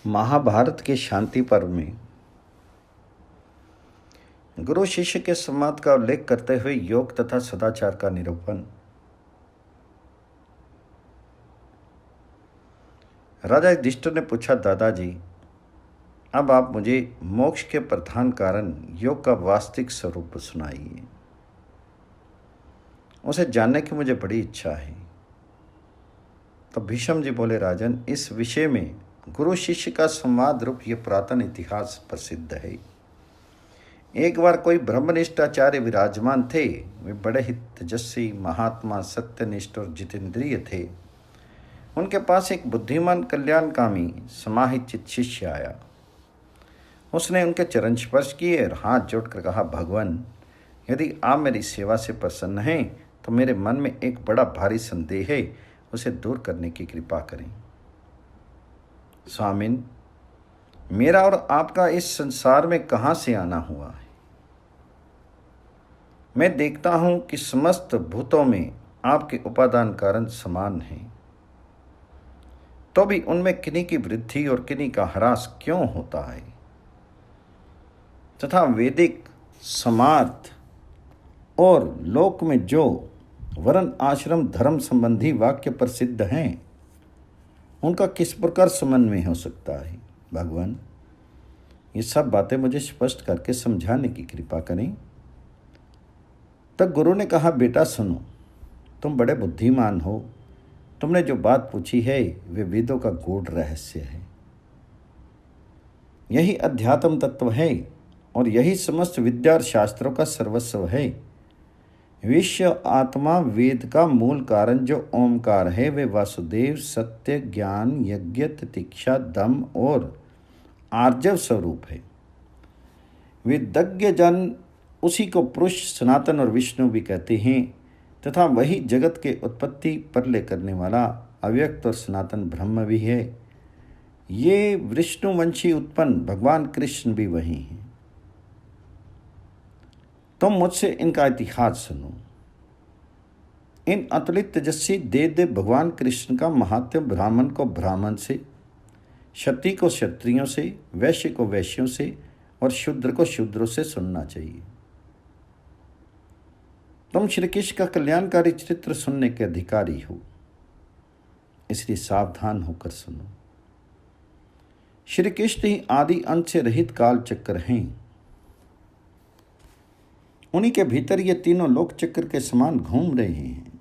महाभारत के शांति पर्व में गुरु शिष्य के संवाद का उल्लेख करते हुए योग तथा सदाचार का निरूपण। राजा युधिष्ठिर ने पूछा, दादाजी, अब आप मुझे मोक्ष के प्रधान कारण योग का वास्तविक स्वरूप सुनाइए। उसे जानने की मुझे बड़ी इच्छा है। तो भीष्म जी बोले, राजन, इस विषय में गुरु शिष्य का संवाद रूप यह पुरातन इतिहास प्रसिद्ध है। एक बार कोई ब्रह्मनिष्ठ आचार्य विराजमान थे। वे बड़े ही तेजस्वी, महात्मा, सत्यनिष्ठ और जितेंद्रिय थे। उनके पास एक बुद्धिमान, कल्याणकामी, समाहित चित्त शिष्य आया। उसने उनके चरण स्पर्श किए और हाथ जोड़कर कहा, भगवान, यदि आप मेरी सेवा से प्रसन्न हैं तो मेरे मन में एक बड़ा भारी संदेह है, उसे दूर करने की कृपा करें। स्वामिन, मेरा और आपका इस संसार में कहाँ से आना हुआ है? मैं देखता हूं कि समस्त भूतों में आपके उपादान कारण समान हैं, तो भी उनमें किन्हीं की वृद्धि और किन्हीं का ह्रास क्यों होता है? तथा वैदिक समार्थ और लोक में जो वर्ण आश्रम धर्म संबंधी वाक्य प्रसिद्ध हैं, उनका किस प्रकार समन्वय हो सकता है? भगवान, ये सब बातें मुझे स्पष्ट करके समझाने की कृपा करें। तब गुरु ने कहा, बेटा सुनो, तुम बड़े बुद्धिमान हो। तुमने जो बात पूछी है वे वेदों का गूढ़ रहस्य है। यही अध्यात्म तत्व है और यही समस्त विद्या और शास्त्रों का सर्वस्व है। विश्व आत्मा वेद का मूल कारण जो ओमकार है, वे वासुदेव, सत्य, ज्ञान, यज्ञ, तितिक्षा, दम और आर्जव स्वरूप है। वेदज्ञ जन उसी को पुरुष, सनातन और विष्णु भी कहते हैं तथा वही जगत के उत्पत्ति प्रलय करने वाला अव्यक्त और सनातन ब्रह्म भी है। ये विष्णुवंशी उत्पन्न भगवान कृष्ण भी वही हैं। तुम मुझसे इनका इतिहास सुनो। इन अतुलित तेजस्वी देव भगवान कृष्ण का महात्म्य ब्राह्मण को ब्राह्मण से, क्षत्रिय को क्षत्रियों से, वैश्य को वैश्यों से और शूद्र को शूद्रों से सुनना चाहिए। तुम श्री कृष्ण का कल्याणकारी चरित्र सुनने के अधिकारी हो, इसलिए सावधान होकर सुनो। श्री कृष्ण ही आदि अंत से रहित काल चक्र हैं। उन्हीं के भीतर ये तीनों लोक चक्र के समान घूम रहे हैं।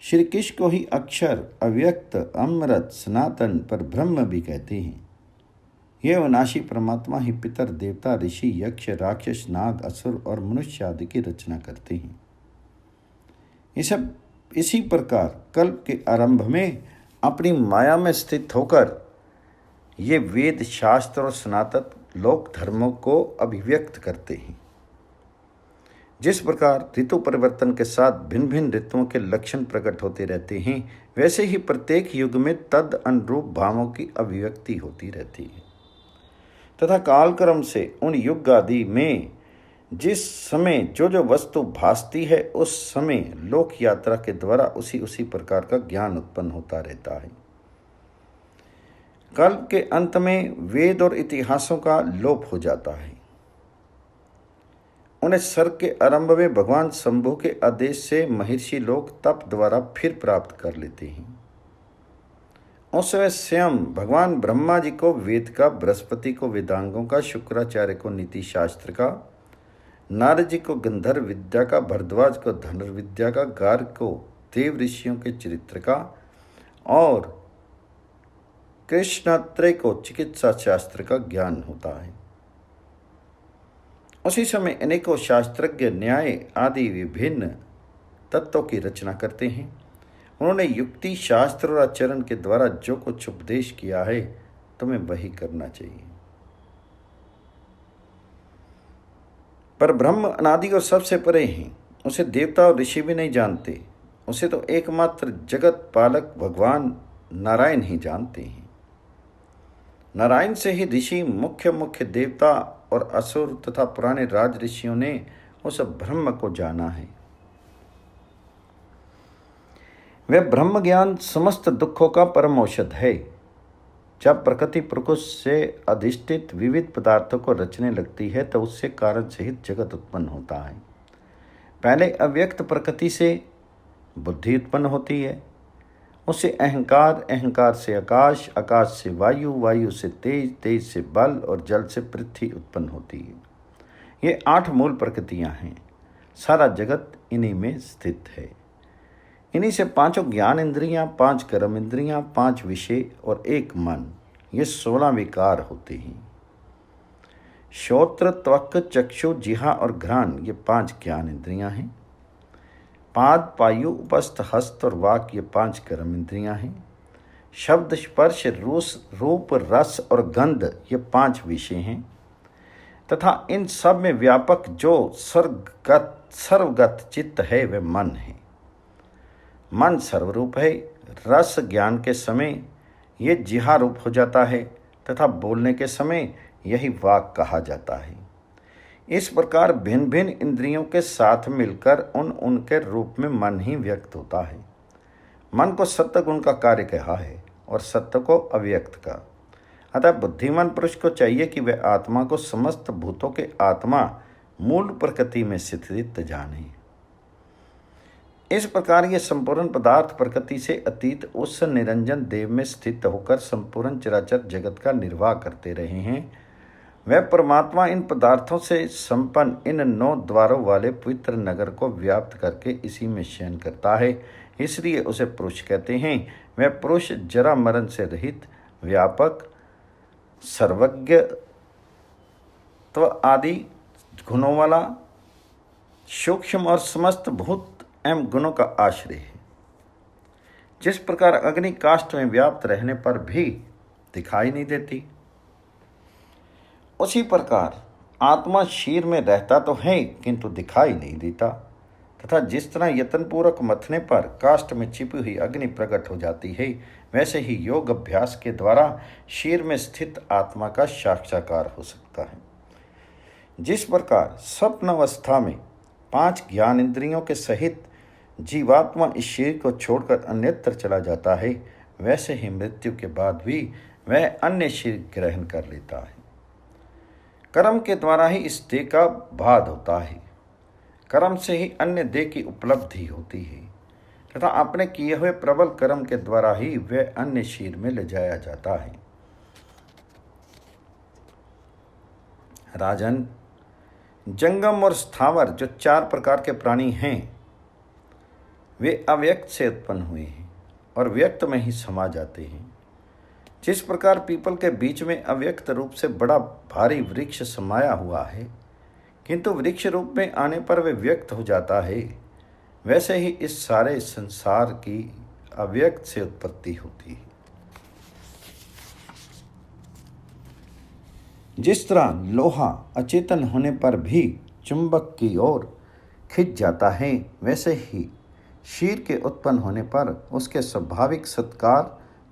श्री कृष्ण को ही अक्षर, अव्यक्त, अमृत, सनातन पर ब्रह्म भी कहते हैं। ये अविनाशी परमात्मा ही पितर, देवता, ऋषि, यक्ष, राक्षस, नाग, असुर और मनुष्य आदि की रचना करते हैं। ये सब इसी प्रकार कल्प के आरंभ में अपनी माया में स्थित होकर ये वेद, शास्त्र और सनातन लोक धर्मों को अभिव्यक्त करते हैं। जिस प्रकार ऋतु परिवर्तन के साथ भिन्न भिन्न ऋतुओं के लक्षण प्रकट होते रहते हैं, वैसे ही प्रत्येक युग में तद अनुरूप भावों की अभिव्यक्ति होती रहती है तथा कालक्रम से उन युग आदि में जिस समय जो जो वस्तु भासती है, उस समय लोक यात्रा के द्वारा उसी प्रकार का ज्ञान उत्पन्न होता रहता है। कल्प के अंत में वेद और इतिहासों का लोप हो जाता है। उन्हें सर्ग के आरंभ में भगवान शंभु के आदेश से महर्षि लोग तप द्वारा फिर प्राप्त कर लेते हैं। उस समय स्वयं भगवान ब्रह्मा जी को वेद का, बृहस्पति को वेदांगों का, शुक्राचार्य को नीति शास्त्र का, नारद जी को गंधर्व विद्या का, भरद्वाज को धनुर्विद्या का, गार्ग को देव ऋषियों के चरित्र का और कृष्णात्रय को चिकित्सा शास्त्र का ज्ञान होता है। उसी समय अनेकों शास्त्रज्ञ न्याय आदि विभिन्न तत्वों की रचना करते हैं। उन्होंने युक्ति, शास्त्र और आचरण के द्वारा जो कुछ उपदेश किया है, तुम्हें वही करना चाहिए। पर ब्रह्म अनादि और सबसे परे हैं। उसे देवता और ऋषि भी नहीं जानते। उसे तो एकमात्र जगत पालक भगवान नारायण ही जानते हैं। नारायण से ही ऋषि, मुख्य देवता और असुर तथा पुराने राज ऋषियों ने उस ब्रह्म को जाना है। वह ब्रह्म ज्ञान समस्त दुखों का परम औषध है। जब प्रकृति प्रकृति से अधिष्ठित विविध पदार्थों को रचने लगती है तो उससे कारण सहित जगत उत्पन्न होता है। पहले अव्यक्त प्रकृति से बुद्धि उत्पन्न होती है, उससे अहंकार, अहंकार से आकाश, आकाश से वायु, वायु से तेज, तेज से बल और जल से पृथ्वी उत्पन्न होती है। ये 8 मूल प्रकृतियां हैं। सारा जगत इन्हीं में स्थित है। इन्हीं से 5 ज्ञान इंद्रियां, 5 कर्म इंद्रियां, 5 विषय और 1 मन, ये 16 विकार होते हैं। श्रोत्र, त्वक, चक्षु, जिह्वा और घ्राण, ये 5 ज्ञान इंद्रियां हैं। पाद, पायु, उपस्थ, हस्त और वाक, ये 5 कर्म इंद्रियां हैं। शब्द, स्पर्श, रूप, रस और गंध, ये 5 विषय हैं। तथा इन सब में व्यापक जो सर्वगत चित्त है वह मन है। मन सर्वरूप है। रस ज्ञान के समय ये जिह्वा रूप हो जाता है तथा बोलने के समय यही वाक कहा जाता है। इस प्रकार भिन्न भिन्न इंद्रियों के साथ मिलकर उनके रूप में मन ही व्यक्त होता है। मन को सत्व गुण का कार्य कहा है और सत्व को अव्यक्त का। अतः बुद्धिमान पुरुष को चाहिए कि वह आत्मा को समस्त भूतों के आत्मा मूल प्रकृति में स्थित जाने। इस प्रकार ये संपूर्ण पदार्थ प्रकृति से अतीत उस निरंजन देव में स्थित होकर संपूर्ण चराचर जगत का निर्वाह करते रहे हैं। वह परमात्मा इन पदार्थों से संपन्न इन 9 द्वारों वाले पवित्र नगर को व्याप्त करके इसी में शयन करता है, इसलिए उसे पुरुष कहते हैं। वह पुरुष जरा मरण से रहित, व्यापक, सर्वज्ञत्व आदि गुणों वाला, सूक्ष्म और समस्त भूत एवं गुणों का आश्रय है। जिस प्रकार अग्नि काष्ठ में व्याप्त रहने पर भी दिखाई नहीं देती, उसी प्रकार आत्मा शीर में रहता तो है किंतु दिखाई नहीं देता। तथा जिस तरह यत्नपूर्वक मथने पर काष्ठ में छिपी हुई अग्नि प्रकट हो जाती है, वैसे ही योग अभ्यास के द्वारा शीर में स्थित आत्मा का साक्षात्कार हो सकता है। जिस प्रकार स्वप्न अवस्था में 5 ज्ञान इंद्रियों के सहित जीवात्मा इस शरीर को छोड़कर अन्यत्र चला जाता है, वैसे ही मृत्यु के बाद भी वह अन्य शरीर ग्रहण कर लेता है। कर्म के द्वारा ही इस देह का भाद होता है। कर्म से ही अन्य देह की उपलब्धि होती है तथा अपने किए हुए प्रबल कर्म के द्वारा ही वह अन्य शरीर में ले जाया जाता है। राजन, जंगम और स्थावर जो 4 प्रकार के प्राणी हैं, वे अव्यक्त से उत्पन्न हुए हैं और व्यक्त में ही समा जाते हैं। जिस प्रकार पीपल के बीच में अव्यक्त रूप से बड़ा भारी वृक्ष समाया हुआ है, किंतु वृक्ष रूप में आने पर वे व्यक्त हो जाता है, वैसे ही इस सारे संसार की अव्यक्त से उत्पत्ति होती है। जिस तरह लोहा अचेतन होने पर भी चुंबक की ओर खिंच जाता है, वैसे ही शीर के उत्पन्न होने पर उसके स्वाभाविक सत्कार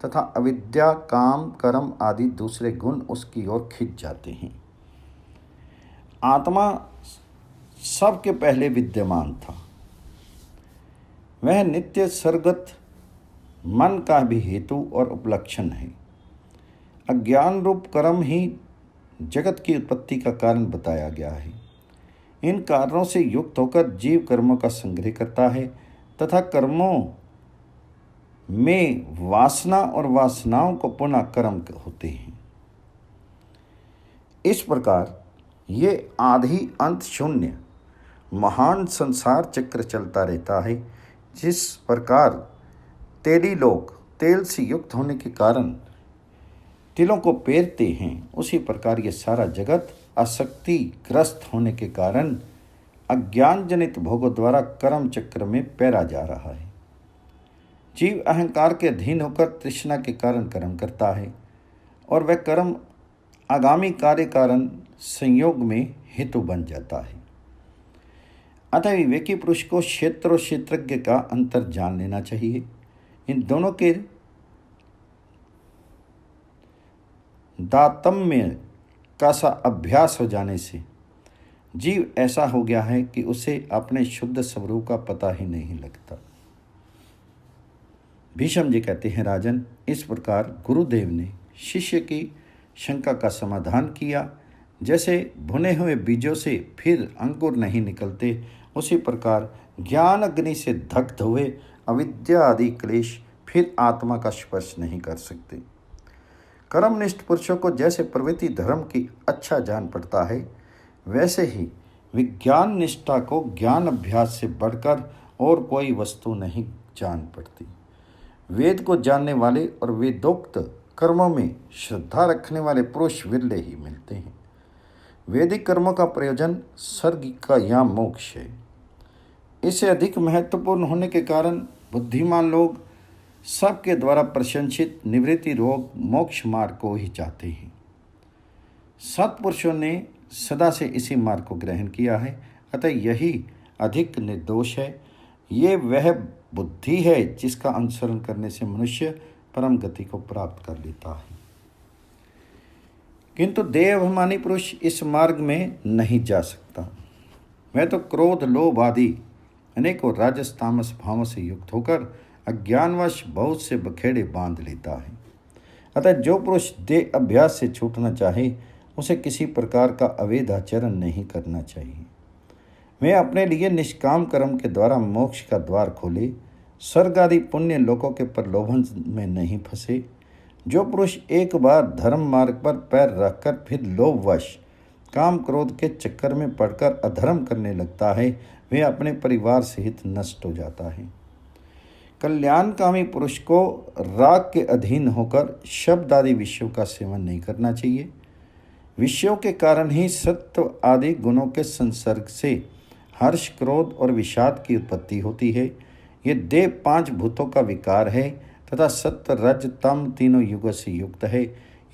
तथा अविद्या, काम, कर्म आदि दूसरे गुण उसकी ओर खिंच जाते हैं। आत्मा सबके पहले विद्यमान था। वह नित्य सर्गत मन का भी हेतु और उपलक्षण है। अज्ञान रूप कर्म ही जगत की उत्पत्ति का कारण बताया गया है। इन कारणों से युक्त होकर जीव कर्मों का संग्रह करता है तथा कर्मों में वासना और वासनाओं को पुनः कर्म होते हैं। इस प्रकार ये आदि अंत शून्य महान संसार चक्र चलता रहता है। जिस प्रकार तेली लोग तेल से युक्त होने के कारण तिलों को पेरते हैं, उसी प्रकार ये सारा जगत आसक्ति ग्रस्त होने के कारण अज्ञान जनित भोगों द्वारा कर्म चक्र में पैरा जा रहा है। जीव अहंकार के अधीन होकर तृष्णा के कारण कर्म करता है और वह कर्म आगामी कार्य कारण संयोग में हेतु बन जाता है। अतः विवेकी पुरुष को क्षेत्र और क्षेत्रज्ञ का अंतर जान लेना चाहिए। इन दोनों के दातम्य का सा अभ्यास हो जाने से जीव ऐसा हो गया है कि उसे अपने शुद्ध स्वरूप का पता ही नहीं लगता। भीष्म जी कहते हैं, राजन, इस प्रकार गुरुदेव ने शिष्य की शंका का समाधान किया। जैसे भुने हुए बीजों से फिर अंकुर नहीं निकलते, उसी प्रकार ज्ञान अग्नि से दग्ध हुए अविद्या आदि क्लेश फिर आत्मा का स्पर्श नहीं कर सकते। कर्मनिष्ठ पुरुषों को जैसे प्रवृत्ति धर्म की अच्छा जान पड़ता है, वैसे ही विज्ञान निष्ठा को ज्ञान अभ्यास से बढ़कर और कोई वस्तु नहीं जान पड़ती। वेद को जानने वाले और वेदोक्त कर्मों में श्रद्धा रखने वाले पुरुष विरले ही मिलते हैं। वैदिक कर्मों का प्रयोजन स्वर्ग का या मोक्ष है। इससे अधिक महत्वपूर्ण होने के कारण बुद्धिमान लोग सबके द्वारा प्रशंसित निवृत्ति रोग मोक्ष मार्ग को ही चाहते हैं। सत्पुरुषों ने सदा से इसी मार्ग को ग्रहण किया है, अतः यही अधिक निर्दोष है। ये वह बुद्धि है जिसका अनुसरण करने से मनुष्य परम गति को प्राप्त कर लेता है। किंतु देहाभिमानी पुरुष इस मार्ग में नहीं जा सकता। वह तो क्रोध लोभ आदि अनेकों राजस तामस भावों से युक्त होकर अज्ञानवश बहुत से बखेड़े बांध लेता है। अतः जो पुरुष देह अभ्यास से छूटना चाहे, उसे किसी प्रकार का अवैध आचरण नहीं करना चाहिए। वह अपने लिए निष्काम कर्म के द्वारा मोक्ष का द्वार खोले, स्वर्ग आदि पुण्य लोकों के प्रलोभन में नहीं फंसे। जो पुरुष एक बार धर्म मार्ग पर पैर रखकर फिर लोभवश काम क्रोध के चक्कर में पड़कर अधर्म करने लगता है, वह अपने परिवार सहित नष्ट हो जाता है। कल्याणकामी पुरुष को राग के अधीन होकर शब्द आदि विषयों का सेवन नहीं करना चाहिए। विषयों के कारण ही सत्व आदि गुणों के संसर्ग से हर्ष क्रोध और विषाद की उत्पत्ति होती है। ये देह 5 भूतों का विकार है तथा सत्व रज तम तीनों युगों से युक्त है।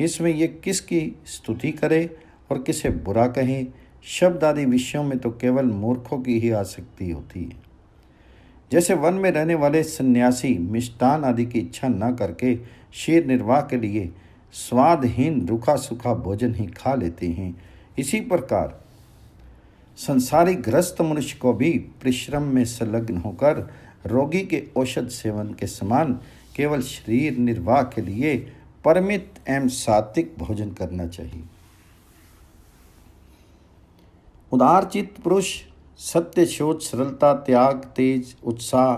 इसमें ये किसकी स्तुति करे और किसे बुरा कहे। शब्द आदि विषयों में तो केवल मूर्खों की ही आसक्ति होती है। जैसे वन में रहने वाले सन्यासी मिष्टान आदि की इच्छा न करके शीर निर्वाह के लिए स्वादहीन रूखा सूखा भोजन ही खा लेते हैं, इसी प्रकार संसारिक ग्रस्त मनुष्य को भी परिश्रम में संलग्न होकर रोगी के औषध सेवन के समान केवल शरीर निर्वाह के लिए परिमित एवं सात्विक भोजन करना चाहिए। उदारचित्त पुरुष सत्य शोच सरलता त्याग तेज उत्साह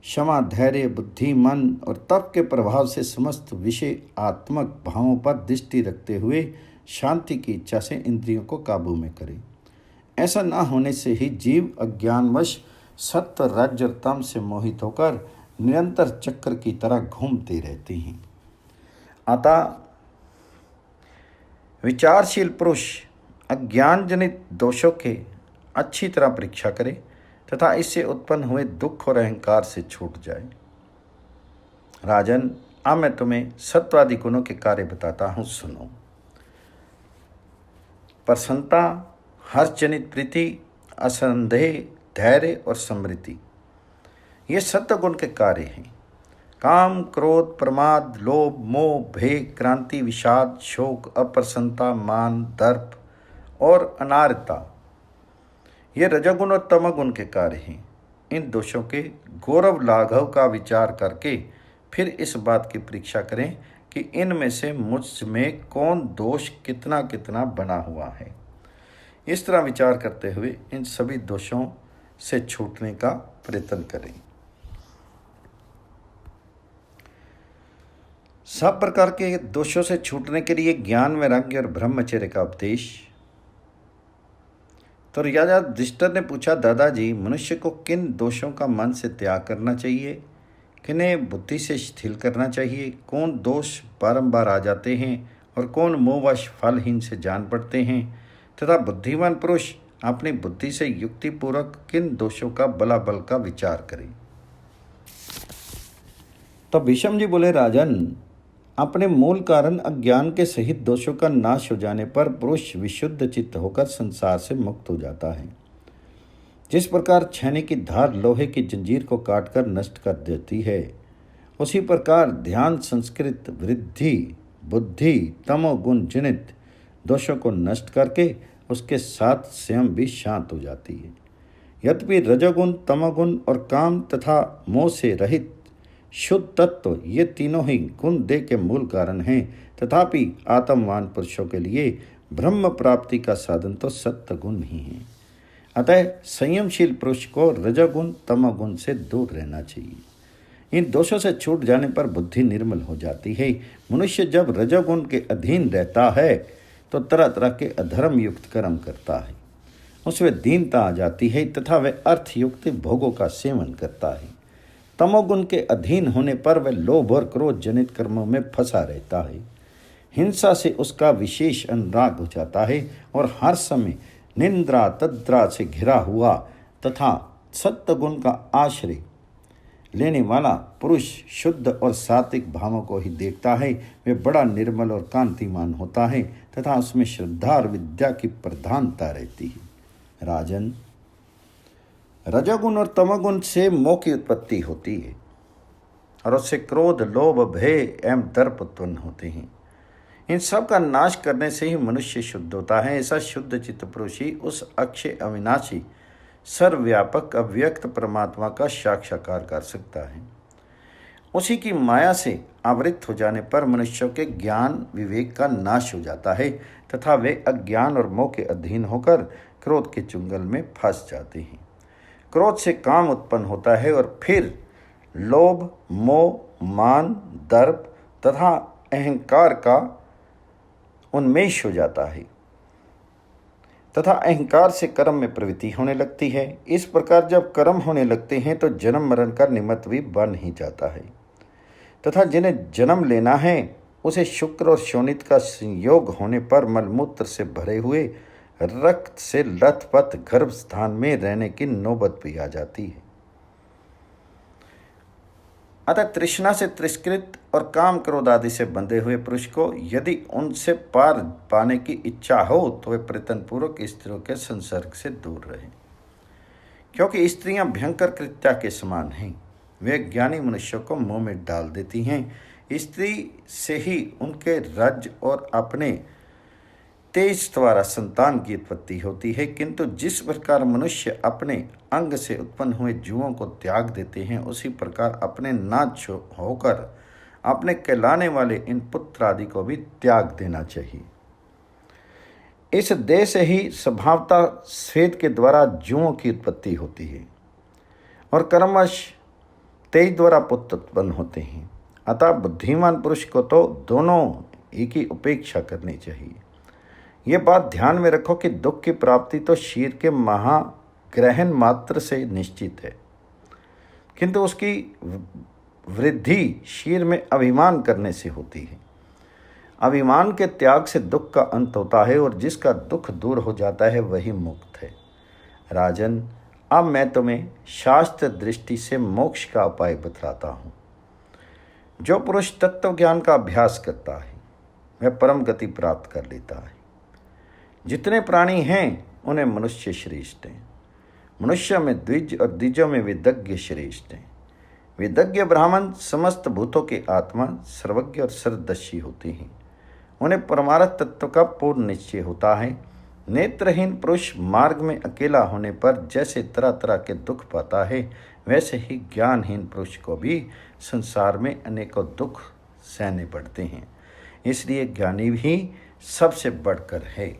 क्षमा धैर्य बुद्धि मन और तप के प्रभाव से समस्त विषय आत्मक भावों पर दृष्टि रखते हुए शांति की इच्छा से इंद्रियों को काबू में करे। ऐसा न होने से ही जीव अज्ञानवश सत्व रज और तम से मोहित होकर निरंतर चक्र की तरह घूमते रहते हैं। अतः विचारशील पुरुष अज्ञान जनित दोषों के अच्छी तरह परीक्षा करे तथा इससे उत्पन्न हुए दुख और अहंकार से छूट जाए। राजन, अब मैं तुम्हें सत्वादि गुणों के कार्य बताता हूँ, सुनो। प्रसन्नता, हर्षजनित प्रीति, असंदेह, धैर्य और समृद्धि, ये सत्व गुण के कार्य हैं। काम क्रोध प्रमाद लोभ मोह भय क्रांति विषाद शोक अप्रसन्नता मान दर्प और अनार्यता, ये रजोगुण और तमोगुण के कार्य हैं। इन दोषों के गौरव लाघव का विचार करके फिर इस बात की परीक्षा करें कि इनमें से मुझ में कौन दोष कितना कितना बना हुआ है। इस तरह विचार करते हुए इन सभी दोषों से छूटने का प्रयत्न करें। सब प्रकार के दोषों से छूटने के लिए ज्ञान वैराग्य और ब्रह्मचर्य का उपदेश। तो राजा युधिष्ठिर ने पूछा, दादाजी, मनुष्य को किन दोषों का मन से त्याग करना चाहिए, किन्हें बुद्धि से शिथिल करना चाहिए, कौन दोष बारंबार आ जाते हैं और कौन मोहवश फलहीन से जान पड़ते हैं, तथा बुद्धिमान पुरुष अपनी बुद्धि से युक्तिपूर्वक किन दोषों का बलाबल का विचार करे। तो भीष्म जी बोले, राजन, अपने मूल कारण अज्ञान के सहित दोषों का नाश हो जाने पर पुरुष विशुद्ध चित्त होकर संसार से मुक्त हो जाता है। जिस प्रकार छेनी की धार लोहे की जंजीर को काटकर नष्ट कर देती है, उसी प्रकार ध्यान संस्कृत वृद्धि बुद्धि तमोगुण जनित दोषों को नष्ट करके उसके साथ स्वयं भी शांत हो जाती है। यद्यपि रजोगुण तमोगुण और काम तथा मोह से रहित शुद्ध तत्व ये तीनों ही गुण देह के मूल कारण हैं, तथापि आत्मवान पुरुषों के लिए ब्रह्म प्राप्ति का साधन तो सत्य गुण ही है। अतः संयमशील पुरुष को रजोगुण तमोगुण से दूर रहना चाहिए। इन दोषों से छूट जाने पर बुद्धि निर्मल हो जाती है। मनुष्य जब रजोगुण के अधीन रहता है तो तरह तरह के अधर्म युक्त कर्म करता है, उसमें दीनता आ जाती है तथा वह अर्थयुक्त भोगों का सेवन करता है। तमोगुण के अधीन होने पर वह लोभ और क्रोध जनित कर्मों में फंसा रहता है। हिंसा से उसका विशेष अनुराग हो जाता है और हर समय निंद्रा तद्रा से घिरा हुआ तथा सत्य गुण का आश्रय लेने वाला पुरुष शुद्ध और सात्विक भावों को ही देखता है। वे बड़ा निर्मल और कांतिमान होता है तथा उसमें श्रद्धा और विद्या की प्रधानता रहती है। राजन, रजोगुण और तमोगुण से मोह की उत्पत्ति होती है और उससे क्रोध, लोभ, भय एवं दर्प उत्पन्न होते हैं। इन सब का नाश करने से ही मनुष्य शुद्ध होता है। ऐसा शुद्ध चित्त पुरुष ही उस अक्षय अविनाशी सर्वव्यापक अव्यक्त परमात्मा का साक्षात्कार कर सकता है। उसी की माया से आवृत हो जाने पर मनुष्यों के ज्ञान विवेक का नाश हो जाता है तथा वे अज्ञान और मोह के अधीन होकर क्रोध के चुंगल में फंस जाते हैं। क्रोध से काम उत्पन्न होता है और फिर लोभ, मोह, मान, दर्प तथा अहंकार का उन्मेष हो जाता है तथा अहंकार से कर्म में प्रवृत्ति होने लगती है। इस प्रकार जब कर्म होने लगते हैं तो जन्म मरण का निमित्त भी बन ही जाता है तथा जिन्हें जन्म लेना है उसे शुक्र और शोणित का संयोग होने पर मलमूत्र से भरे हुए रक्त से लथपथ गर्भ स्थान में रहने की नौबत भी आ जाती है। अतः तृष्णा से तिरस्कृत और काम क्रोध आदि से बंधे हुए पुरुष को यदि उनसे पार पाने की इच्छा हो तो वे प्रयत्नपूर्वक स्त्रियों के संसर्ग से दूर रहे, क्योंकि स्त्रियां भयंकर कृत्या के समान हैं। वे ज्ञानी मनुष्यों को मुंह में डाल देती हैं। स्त्री से ही उनके राज्य और अपने तेज द्वारा संतान की उत्पत्ति होती है, किंतु जिस प्रकार मनुष्य अपने अंग से उत्पन्न हुए जीवों को त्याग देते हैं, उसी प्रकार अपने नाच होकर अपने कहलाने वाले इन पुत्र आदि को भी त्याग देना चाहिए। इस देह से ही स्वभावतः स्वेद के द्वारा जीवों की उत्पत्ति होती है और कर्मश तेज द्वारा पुत्र उत्पन्न होते हैं। अतः बुद्धिमान पुरुष को तो दोनों एक ही उपेक्षा करनी चाहिए। ये बात ध्यान में रखो कि दुख की प्राप्ति तो क्षीर के महाग्रहण मात्र से निश्चित है, किंतु उसकी वृद्धि क्षीर में अभिमान करने से होती है। अभिमान के त्याग से दुख का अंत होता है और जिसका दुख दूर हो जाता है वही मुक्त है। राजन, अब मैं तुम्हें शास्त्र दृष्टि से मोक्ष का उपाय बतलाता हूँ। जो पुरुष तत्व ज्ञान का अभ्यास करता है वह परम गति प्राप्त कर लेता है। जितने प्राणी हैं उन्हें मनुष्य श्रेष्ठ हैं। मनुष्य में द्विज और द्विजों में विदग्ध श्रेष्ठ हैं। विदग्ध ब्राह्मण समस्त भूतों के आत्मा, सर्वज्ञ और सर्वदर्शी होते हैं। उन्हें परमार्थ तत्व का पूर्ण निश्चय होता है। नेत्रहीन पुरुष मार्ग में अकेला होने पर जैसे तरह तरह के दुख पाता है, वैसे ही ज्ञानहीन पुरुष को भी संसार में अनेकों दुख सहने पड़ते हैं। इसलिए ज्ञानी भी सबसे बढ़कर है।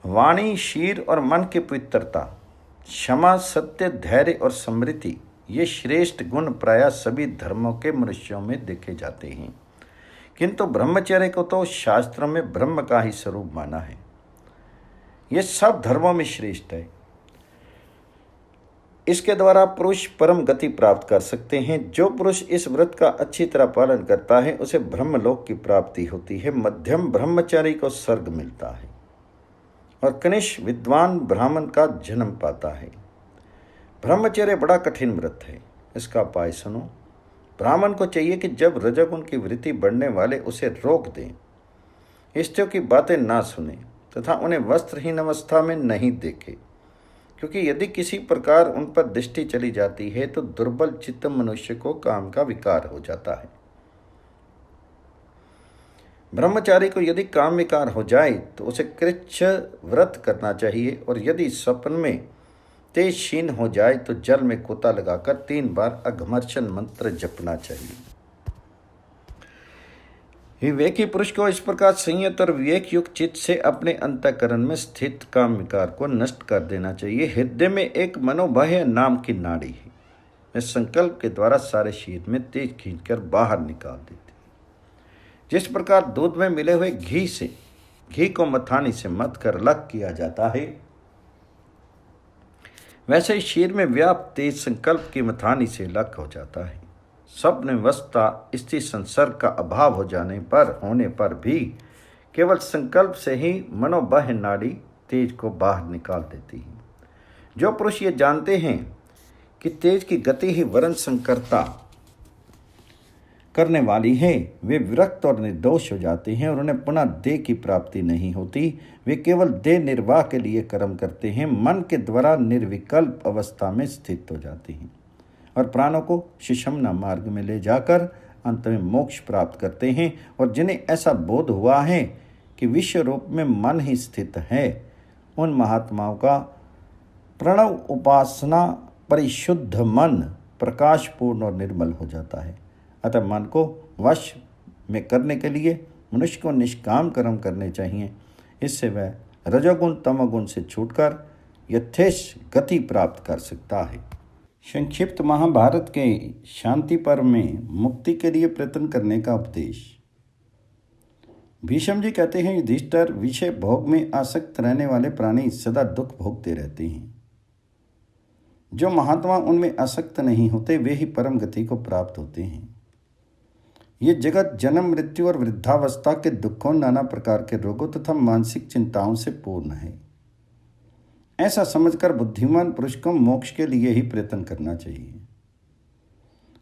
वाणी, शीर और मन की पवित्रता, क्षमा, सत्य, धैर्य और समृद्धि ये श्रेष्ठ गुण प्रायः सभी धर्मों के मनुष्यों में देखे जाते हैं, किंतु ब्रह्मचर्य को तो शास्त्रों में ब्रह्म का ही स्वरूप माना है। ये सब धर्मों में श्रेष्ठ है। इसके द्वारा पुरुष परम गति प्राप्त कर सकते हैं। जो पुरुष इस व्रत का अच्छी तरह पालन करता है उसे ब्रह्मलोक की प्राप्ति होती है। मध्यम ब्रह्मचारी को स्वर्ग मिलता है और कनिष्ठ विद्वान ब्राह्मण का जन्म पाता है। ब्रह्मचर्य बड़ा कठिन व्रत है। इसका उपाय सुनो। ब्राह्मण को चाहिए कि जब रजोगुण की वृत्ति बढ़ने वाले उसे रोक दें। स्त्रियों की बातें ना सुने तथा उन्हें वस्त्रहीन अवस्था में नहीं देखे, क्योंकि यदि किसी प्रकार उन पर दृष्टि चली जाती है तो दुर्बल चित्त मनुष्य को काम का विकार हो जाता है। ब्रह्मचारी को यदि काम विकार हो जाए तो उसे कृच्छ व्रत करना चाहिए और यदि स्वप्न में तेज क्षीण हो जाए तो जल में गोता लगाकर 3 बार अघमर्षण मंत्र जपना चाहिए। विवेकी पुरुष को इस प्रकार संयत और विवेक युक्त चित्त से अपने अंतःकरण में स्थित काम विकार को नष्ट कर देना चाहिए। हृदय में एक मनोबाह्य नाम की नाड़ी है, वह संकल्प के द्वारा सारे शरीर में तेज खींचकर बाहर निकाल देती है। जिस प्रकार दूध में मिले हुए घी को मथानी से मथ कर अलग किया जाता है, वैसे ही शरीर में व्याप्त तेज संकल्प की मथानी से अलग हो जाता है। स्वप्न अवस्था स्थिति संसर्ग का अभाव होने पर भी केवल संकल्प से ही मनोबाह्य नाड़ी तेज को बाहर निकाल देती है। जो पुरुष ये जानते हैं कि तेज की गति ही वर्ण संकरता करने वाली है, वे विरक्त और निर्दोष हो जाते हैं और उन्हें पुनः देह की प्राप्ति नहीं होती। वे केवल देह निर्वाह के लिए कर्म करते हैं, मन के द्वारा निर्विकल्प अवस्था में स्थित हो जाते हैं और प्राणों को सुषुम्ना मार्ग में ले जाकर अंत में मोक्ष प्राप्त करते हैं। और जिन्हें ऐसा बोध हुआ है कि विश्व रूप में मन ही स्थित है, उन महात्माओं का प्रणव उपासना परिशुद्ध मन प्रकाशपूर्ण और निर्मल हो जाता है। अतः मन को वश में करने के लिए मनुष्य को निष्काम कर्म करने चाहिए। इससे वह रजोगुण तमोगुण से छूटकर यथेष्ट गति प्राप्त कर सकता है। संक्षिप्त महाभारत के शांति पर्व में मुक्ति के लिए प्रयत्न करने का उपदेश। भीष्म जी कहते हैं, युधिष्ठिर, विषय भोग में आसक्त रहने वाले प्राणी सदा दुख भोगते रहते हैं। जो महात्मा उनमें आसक्त नहीं होते वे ही परम गति को प्राप्त होते हैं। ये जगत जन्म मृत्यु और वृद्धावस्था के दुखों, नाना प्रकार के रोगों तथा मानसिक चिंताओं से पूर्ण है। ऐसा समझकर बुद्धिमान पुरुष को मोक्ष के लिए ही प्रयत्न करना चाहिए।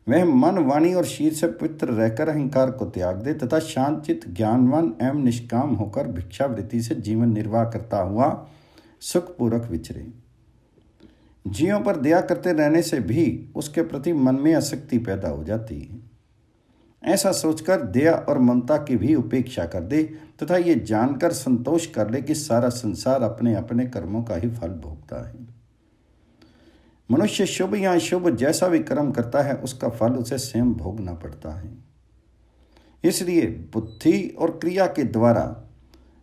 वह मन, वाणी और शरीर से पवित्र रहकर अहंकार को त्याग दे तथा शांतचित्त, ज्ञानवान एवं निष्काम होकर भिक्षावृत्ति से जीवन निर्वाह करता हुआ सुखपूर्वक विचरे। जीवों पर दया करते रहने से भी उसके प्रति मन में आसक्ति पैदा हो जाती है। ऐसा सोचकर दया और ममता की भी उपेक्षा कर दे तथा ये जानकर संतोष कर ले कि सारा संसार अपने अपने कर्मों का ही फल भोगता है। मनुष्य शुभ या अशुभ जैसा भी कर्म करता है उसका फल उसे स्वयं भोगना पड़ता है। इसलिए बुद्धि और क्रिया के द्वारा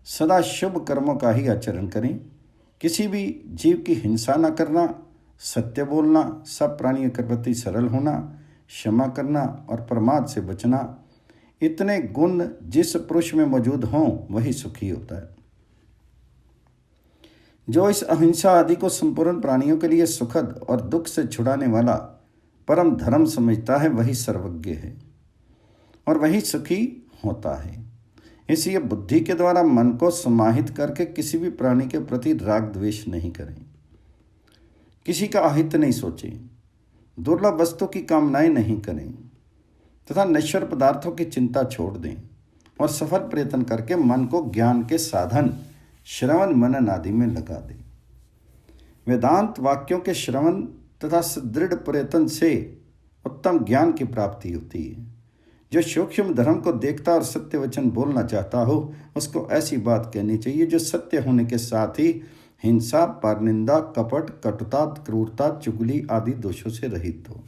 सदा शुभ कर्मों का ही आचरण करें। किसी भी जीव की हिंसा न करना, सत्य बोलना, सब प्राणियों के प्रति सरल होना, क्षमा करना और प्रमाद से बचना, इतने गुण जिस पुरुष में मौजूद हों वही सुखी होता है। जो इस अहिंसा आदि को संपूर्ण प्राणियों के लिए सुखद और दुख से छुड़ाने वाला परम धर्म समझता है वही सर्वज्ञ है और वही सुखी होता है। इसलिए बुद्धि के द्वारा मन को समाहित करके किसी भी प्राणी के प्रति राग द्वेष नहीं करें, किसी का अहित नहीं सोचें, दुर्लभ वस्तु की कामनाएं नहीं करें तथा नश्वर पदार्थों की चिंता छोड़ दें और सफल प्रयत्न करके मन को ज्ञान के साधन श्रवण मनन आदि में लगा दें। वेदांत वाक्यों के श्रवण तथा सुदृढ़ प्रयत्न से उत्तम ज्ञान की प्राप्ति होती है। जो सूक्ष्म धर्म को देखता और सत्य वचन बोलना चाहता हो उसको ऐसी बात कहनी चाहिए जो सत्य होने के साथ ही हिंसा, परनिंदा, कपट, कटुता, क्रूरता, चुगली आदि दोषों से रहित हो।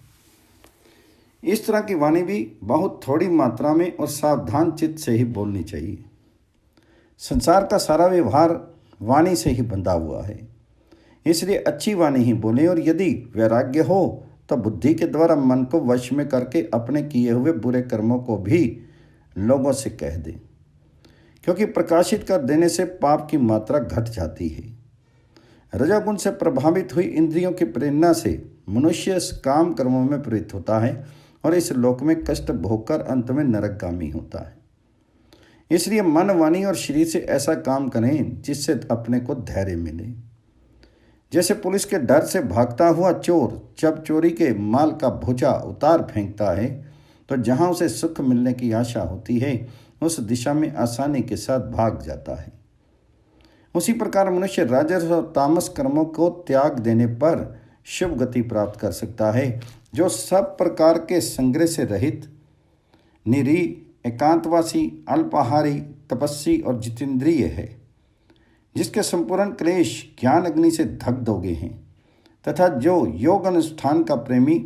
इस तरह की वाणी भी बहुत थोड़ी मात्रा में और सावधान चित्त से ही बोलनी चाहिए। संसार का सारा व्यवहार वाणी से ही बंधा हुआ है, इसलिए अच्छी वाणी ही बोलें और यदि वैराग्य हो तो बुद्धि के द्वारा मन को वश में करके अपने किए हुए बुरे कर्मों को भी लोगों से कह दें, क्योंकि प्रकाशित कर देने से पाप की मात्रा घट जाती है। रजोगुण से प्रभावित हुई इंद्रियों की प्रेरणा से मनुष्य काम कर्मों में प्रवृत्त होता है और इस लोक में कष्ट भोगकर अंत में नरकगामी होता है। इसलिए मन, वाणी और शरीर से ऐसा काम करें जिससे अपने को धैर्य मिले। जैसे पुलिस के डर से भागता हुआ चोर जब चोरी के माल का भुजा उतार फेंकता है तो जहां उसे सुख मिलने की आशा होती है उस दिशा में आसानी के साथ भाग जाता है। उसी प्रकार मनुष्य राजस और तामस कर्मों को त्याग देने पर शुभ गति प्राप्त कर सकता है। जो सब प्रकार के संग्रह से रहित, निरीह, एकांतवासी, अल्पाहारी, तपस्वी और जितेंद्रिय है, जिसके संपूर्ण क्लेश ज्ञान अग्नि से दग्ध हो गए हैं तथा जो योग अनुष्ठान का प्रेमी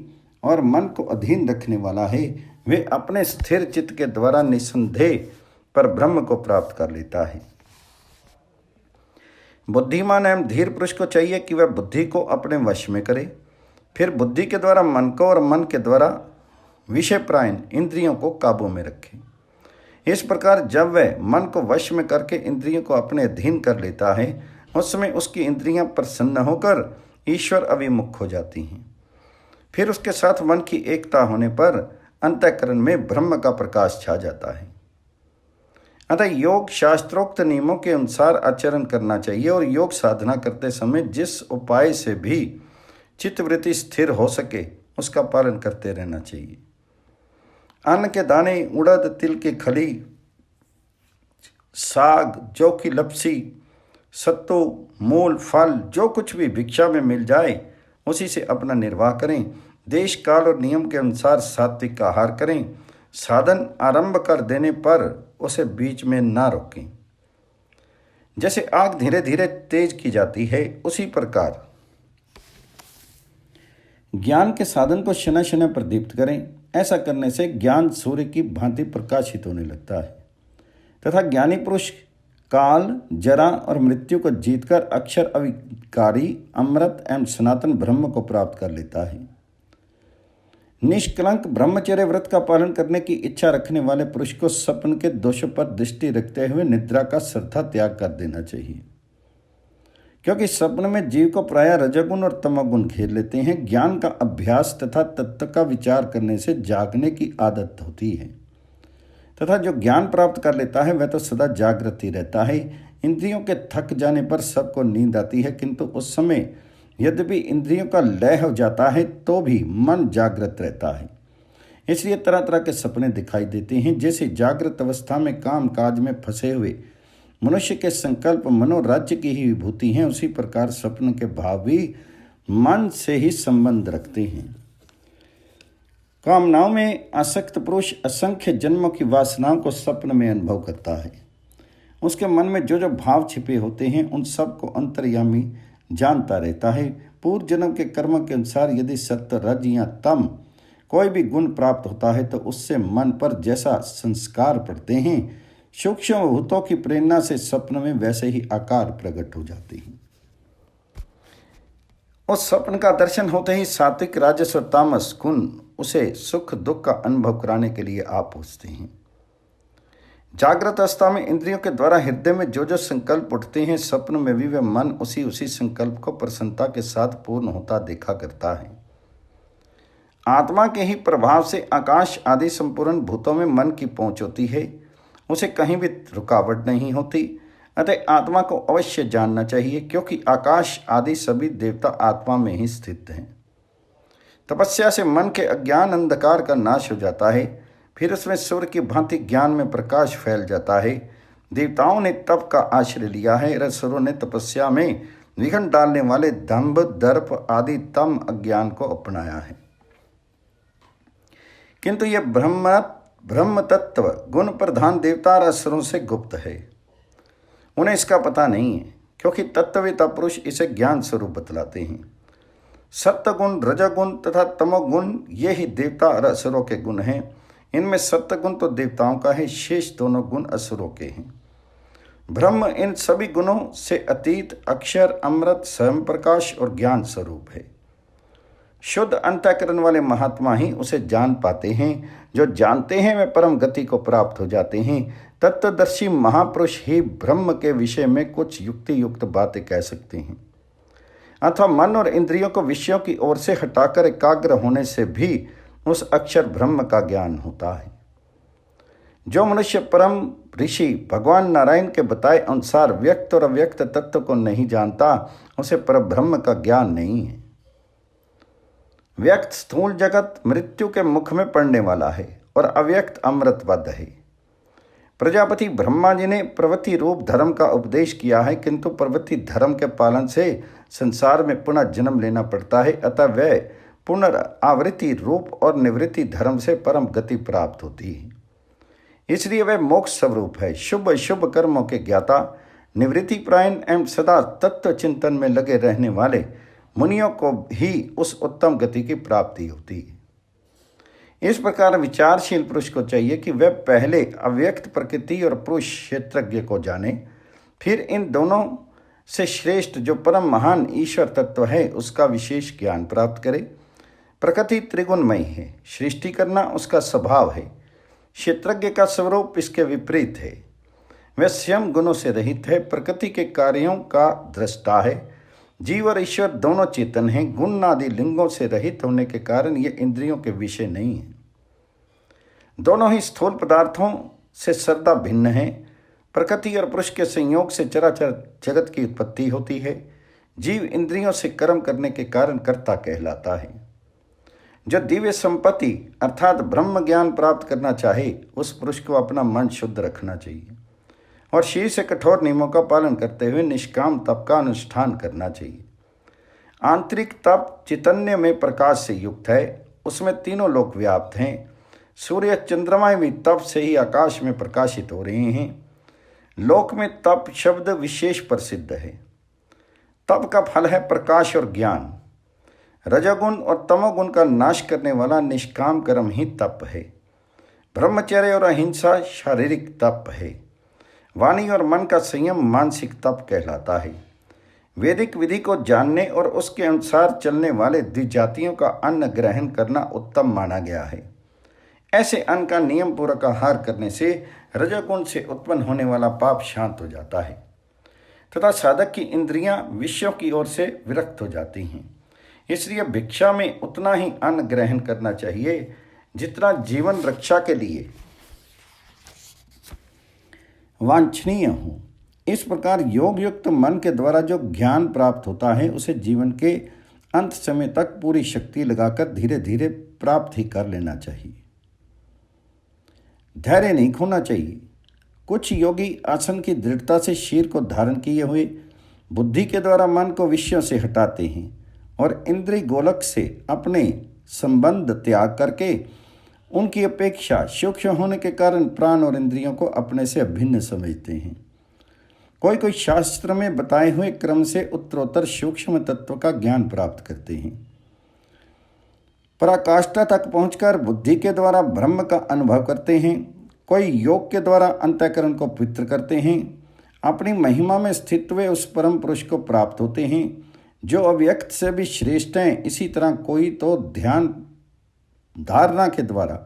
और मन को अधीन रखने वाला है, वे अपने स्थिर चित्त के द्वारा निसंदेह पर ब्रह्म को प्राप्त कर लेता है। बुद्धिमान एवं धीर पुरुष को चाहिए कि वह बुद्धि को अपने वश में करे, फिर बुद्धि के द्वारा मन को और मन के द्वारा विषय प्रायण इंद्रियों को काबू में रखे। इस प्रकार जब वह मन को वश में करके इंद्रियों को अपने अधीन कर लेता है, उस समय उसकी इंद्रियां प्रसन्न होकर ईश्वर अभिमुख हो जाती हैं। फिर उसके साथ मन की एकता होने पर अंतःकरण में ब्रह्म का प्रकाश छा जाता है। अतः योग शास्त्रोक्त नियमों के अनुसार आचरण करना चाहिए और योग साधना करते समय जिस उपाय से भी चित्तवृत्ति स्थिर हो सके उसका पालन करते रहना चाहिए। अन्न के दाने, उड़द, तिल की खली, साग, जौ की लपसी, सत्तू, मूल, फल, जो कुछ भी भिक्षा में मिल जाए उसी से अपना निर्वाह करें। देश काल और नियम के अनुसार सात्विक आहार करें। साधन आरंभ कर देने पर उसे बीच में ना रोकें। जैसे आग धीरे धीरे तेज की जाती है, उसी प्रकार ज्ञान के साधन को शनय शनय प्रदीप्त करें। ऐसा करने से ज्ञान सूर्य की भांति प्रकाशित होने लगता है तथा ज्ञानी पुरुष काल, जरा और मृत्यु को जीतकर अक्षर अविकारी, अमृत एवं सनातन ब्रह्म को प्राप्त कर लेता है। निष्कलंक ब्रह्मचर्य व्रत का पालन करने की इच्छा रखने वाले पुरुष को स्वप्न के दोषों पर दृष्टि रखते हुए निद्रा का श्रद्धा त्याग कर देना चाहिए, क्योंकि स्वप्न में जीव को प्रायः रजोगुण और तमोगुण घेर लेते हैं। ज्ञान का अभ्यास तथा तत्व का विचार करने से जागने की आदत होती है तथा जो ज्ञान प्राप्त कर लेता है वह तो सदा जागृत ही रहता है। इंद्रियों के थक जाने पर सबको नींद आती है, किंतु उस समय यद्यपि इंद्रियों का लय हो जाता है तो भी मन जागृत रहता है। इसलिए तरह तरह के सपने दिखाई देते हैं। जैसे जागृत अवस्था में काम काज में फंसे हुए मनुष्य के संकल्प मनोराज्य की ही विभूति हैं, उसी प्रकार स्वप्न के भाव भी मन से ही संबंध रखते हैं। कामनाओं में आसक्त पुरुष असंख्य जन्मों की वासनाओं को स्वप्न में अनुभव करता है। उसके मन में जो जो भाव छिपे होते हैं उन सब को अंतर्यामी जानता रहता है। पूर्व जन्म के कर्म के अनुसार यदि सत्य, रज या तम कोई भी गुण प्राप्त होता है तो उससे मन पर जैसा संस्कार पड़ते हैं, सूक्ष्म भूतों की प्रेरणा से स्वप्न में वैसे ही आकार प्रकट हो जाते हैं। उस स्वप्न का दर्शन होते ही सात्विक, राजस और तामस गुण उसे सुख दुख का अनुभव कराने के लिए आ पहुँचते हैं। जागृत अवस्था में इंद्रियों के द्वारा हृदय में जो जो संकल्प उठते हैं, स्वप्न में भी वह मन उसी संकल्प को प्रसन्नता के साथ पूर्ण होता देखा करता है। आत्मा के ही प्रभाव से आकाश आदि संपूर्ण भूतों में मन की पहुंच होती है, उसे कहीं भी रुकावट नहीं होती। अतः आत्मा को अवश्य जानना चाहिए, क्योंकि आकाश आदि सभी देवता आत्मा में ही स्थित हैं। तपस्या से मन के अज्ञान अंधकार का नाश हो जाता है, फिर उसमें सूर्य की भांति ज्ञान में प्रकाश फैल जाता है। देवताओं ने तप का आश्रय लिया है, असुरों ने तपस्या में विघ्न डालने वाले दंभ, दर्प आदि तम अज्ञान को अपनाया है। किंतु यह ब्रह्म तत्व गुण प्रधान देवता और असुरों से गुप्त है, उन्हें इसका पता नहीं है, क्योंकि तत्ववेता पुरुष इसे ज्ञान स्वरूप बतलाते हैं। सत्वगुण, रजोगुण तथा तमोगुण ये ही देवता और असुरों के गुण हैं। इनमें सत्वगुण तो देवताओं का है, शेष दोनों गुण असुरों के हैं। ब्रह्म इन सभी गुणों से अतीत, अक्षर, अमृत, स्वयं प्रकाश और ज्ञान स्वरूप है। शुद्ध अंतःकरण वाले महात्मा ही उसे जान पाते हैं। जो जानते हैं वे परम गति को प्राप्त हो जाते हैं। तत्वदर्शी महापुरुष ही ब्रह्म के विषय में कुछ युक्ति युक्त बातें कह सकते हैं, अथवा मन और इंद्रियों को विषयों की ओर से हटाकर एकाग्र होने से भी उस अक्षर ब्रह्म का ज्ञान होता है। जो मनुष्य परम ऋषि भगवान नारायण के बताए अनुसार व्यक्त और अव्यक्त तत्व को नहीं जानता, उसे परब्रह्म का ज्ञान नहीं है। व्यक्त स्थूल जगत मृत्यु के मुख में पड़ने वाला है और अव्यक्त अमृतवद है। प्रजापति ब्रह्मा जी ने प्रवृत्ति रूप धर्म का उपदेश किया है, किंतु प्रवृत्ति धर्म के पालन से संसार में पुनः जन्म लेना पड़ता है। अतः वह पुनरावृत्ति रूप और निवृत्ति धर्म से परम गति प्राप्त होती है। इसलिए वह मोक्ष स्वरूप है। शुभ शुभ कर्मों के ज्ञाता, निवृत्ति प्रायण एवं सदा तत्व चिंतन में लगे रहने वाले मुनियों को ही उस उत्तम गति की प्राप्ति होती है। इस प्रकार विचारशील पुरुष को चाहिए कि वह पहले अव्यक्त प्रकृति और पुरुष क्षेत्रज्ञ को जाने, फिर इन दोनों से श्रेष्ठ जो परम महान ईश्वर तत्व है उसका विशेष ज्ञान प्राप्त करे। प्रकृति त्रिगुणमयी है, सृष्टि करना उसका स्वभाव है। क्षेत्रज्ञ का स्वरूप इसके विपरीत है, वह स्वयं गुणों से रहित है, प्रकृति के कार्यों का दृष्टा है। जीव और ईश्वर दोनों चेतन हैं, गुण आदि लिंगों से रहित होने के कारण ये इंद्रियों के विषय नहीं है। दोनों ही स्थूल पदार्थों से सर्वदा भिन्न हैं। प्रकृति और पुरुष के संयोग से चराचर जगत की उत्पत्ति होती है। जीव इंद्रियों से कर्म करने के कारण कर्ता कहलाता है। जो दिव्य संपत्ति अर्थात ब्रह्म ज्ञान प्राप्त करना चाहे उस पुरुष को अपना मन शुद्ध रखना चाहिए और शीर से कठोर नियमों का पालन करते हुए निष्काम तप का अनुष्ठान करना चाहिए। आंतरिक तप चैतन्य में प्रकाश से युक्त है, उसमें तीनों लोक व्याप्त हैं। सूर्य चंद्रमाएं भी तप से ही आकाश में प्रकाशित हो रहे हैं। लोक में तप शब्द विशेष प्रसिद्ध है। तप का फल है प्रकाश और ज्ञान। रजोगुण और तमोगुण का नाश करने वाला निष्काम कर्म ही तप है। ब्रह्मचर्य और अहिंसा शारीरिक तप है। वाणी और मन का संयम मानसिक तप कहलाता है। वैदिक विधि को जानने और उसके अनुसार चलने वाले द्विजातियों का अन्न ग्रहण करना उत्तम माना गया है। ऐसे अन्न का नियम पूर्वक आहार करने से रजोगुण से उत्पन्न होने वाला पाप शांत हो जाता है तथा साधक की इंद्रियां विषयों की ओर से विरक्त हो जाती हैं। इसलिए भिक्षा में उतना ही अन्न ग्रहण करना चाहिए जितना जीवन रक्षा के लिए वांछनीय हो। इस प्रकार योग युक्त मन के द्वारा जो ज्ञान प्राप्त होता है उसे जीवन के अंत समय तक पूरी शक्ति लगाकर धीरे धीरे प्राप्त ही कर लेना चाहिए। धैर्य नहीं खोना चाहिए। कुछ योगी आसन की दृढ़ता से शीर को धारण किए हुए बुद्धि के द्वारा मन को विषयों से हटाते हैं और इंद्रिय गोलक से अपने संबंध त्याग करके उनकी अपेक्षा सूक्ष्म होने के कारण प्राण और इंद्रियों को अपने से अभिन्न समझते हैं। कोई कोई शास्त्र में बताए हुए क्रम से उत्तरोत्तर सूक्ष्म तत्व का ज्ञान प्राप्त करते हैं। पराकाष्ठा तक पहुंचकर बुद्धि के द्वारा ब्रह्म का अनुभव करते हैं। कोई योग के द्वारा अंतःकरण को पवित्र करते हैं। अपनी महिमा में स्थित हुए उस परम पुरुष को प्राप्त होते हैं जो अव्यक्त से भी श्रेष्ठ हैं। इसी तरह कोई तो ध्यान धारणा के द्वारा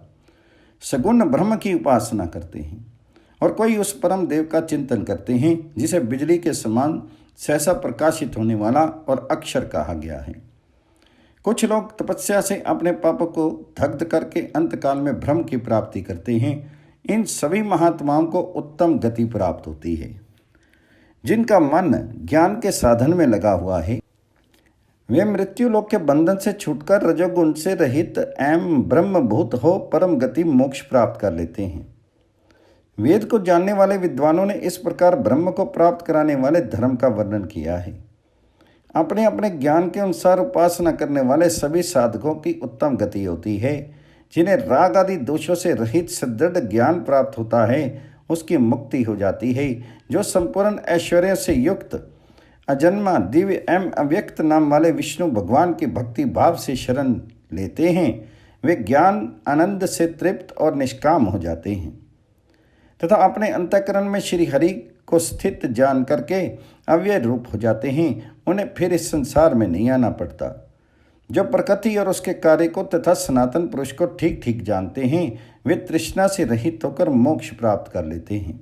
सगुण ब्रह्म की उपासना करते हैं और कोई उस परम देव का चिंतन करते हैं जिसे बिजली के समान सहसा प्रकाशित होने वाला और अक्षर कहा गया है। कुछ लोग तपस्या से अपने पापों को दग्ध करके अंतकाल में ब्रह्म की प्राप्ति करते हैं। इन सभी महात्माओं को उत्तम गति प्राप्त होती है। जिनका मन ज्ञान के साधन में लगा हुआ है वे मृत्यु लोक के बंधन से छूटकर रजोगुण से रहित एवं ब्रह्मभूत हो परम गति मोक्ष प्राप्त कर लेते हैं। वेद को जानने वाले विद्वानों ने इस प्रकार ब्रह्म को प्राप्त कराने वाले धर्म का वर्णन किया है। अपने अपने ज्ञान के अनुसार उपासना करने वाले सभी साधकों की उत्तम गति होती है। जिन्हें राग आदि दोषों से रहित सुदृढ़ ज्ञान प्राप्त होता है उसकी मुक्ति हो जाती है। जो संपूर्ण ऐश्वर्य से युक्त अजन्मा दिव्य एवं अव्यक्त नाम वाले विष्णु भगवान की भक्ति भाव से शरण लेते हैं वे ज्ञान आनंद से तृप्त और निष्काम हो जाते हैं तथा अपने अंतःकरण में श्री हरि को स्थित जान करके अव्यय रूप हो जाते हैं। उन्हें फिर इस संसार में नहीं आना पड़ता। जो प्रकृति और उसके कार्य को तथा सनातन पुरुष को ठीक ठीक जानते हैं वे तृष्णा से रहित होकर मोक्ष प्राप्त कर लेते हैं।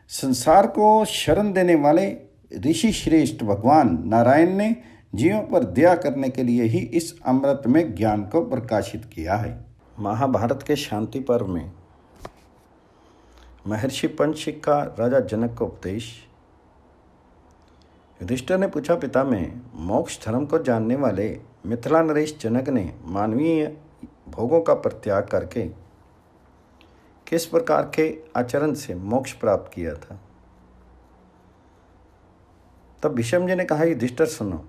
संसार को शरण देने वाले ऋषि श्रेष्ठ भगवान नारायण ने जीवों पर दया करने के लिए ही इस अमृत में ज्ञान को प्रकाशित किया है। महाभारत के शांति पर्व में महर्षि पंचशिख का राजा जनक को उपदेश। युधिष्ठिर ने पूछा, पिता में मोक्ष धर्म को जानने वाले मिथिला नरेश जनक ने मानवीय भोगों का परित्याग करके किस प्रकार के आचरण से मोक्ष प्राप्त किया था। तब भीष्म जी ने कहा, युधिष्ठिर सुनो,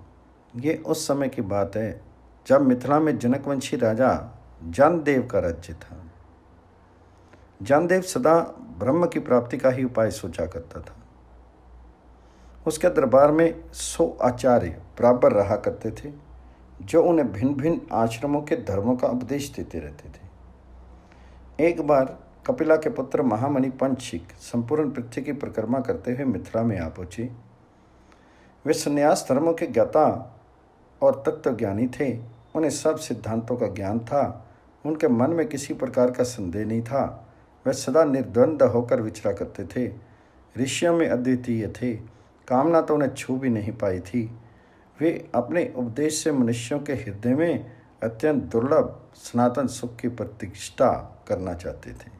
ये उस समय की बात है जब मिथिला में जनकवंशी राजा जानदेव का राज्य था। जानदेव सदा ब्रह्म की प्राप्ति का ही उपाय सोचा करता था। उसके दरबार में 100 आचार्य बराबर रहा करते थे, जो उन्हें भिन्न भिन्न आश्रमों के धर्मों का उपदेश देते रहते थे। एक बार कपिला के पुत्र महामणि पंचशिख संपूर्ण पृथ्वी की परिक्रमा करते हुए मिथिला में आ पहुंचे। वे संन्यास धर्मों के ज्ञाता और तत्वज्ञानी थे। उन्हें सब सिद्धांतों का ज्ञान था। उनके मन में किसी प्रकार का संदेह नहीं था। वे सदा निर्द्वंद होकर विचरा करते थे। ऋषियों में अद्वितीय थे। कामना तो उन्हें छू भी नहीं पाई थी। वे अपने उपदेश से मनुष्यों के हृदय में अत्यंत दुर्लभ सनातन सुख की प्रतिष्ठा करना चाहते थे।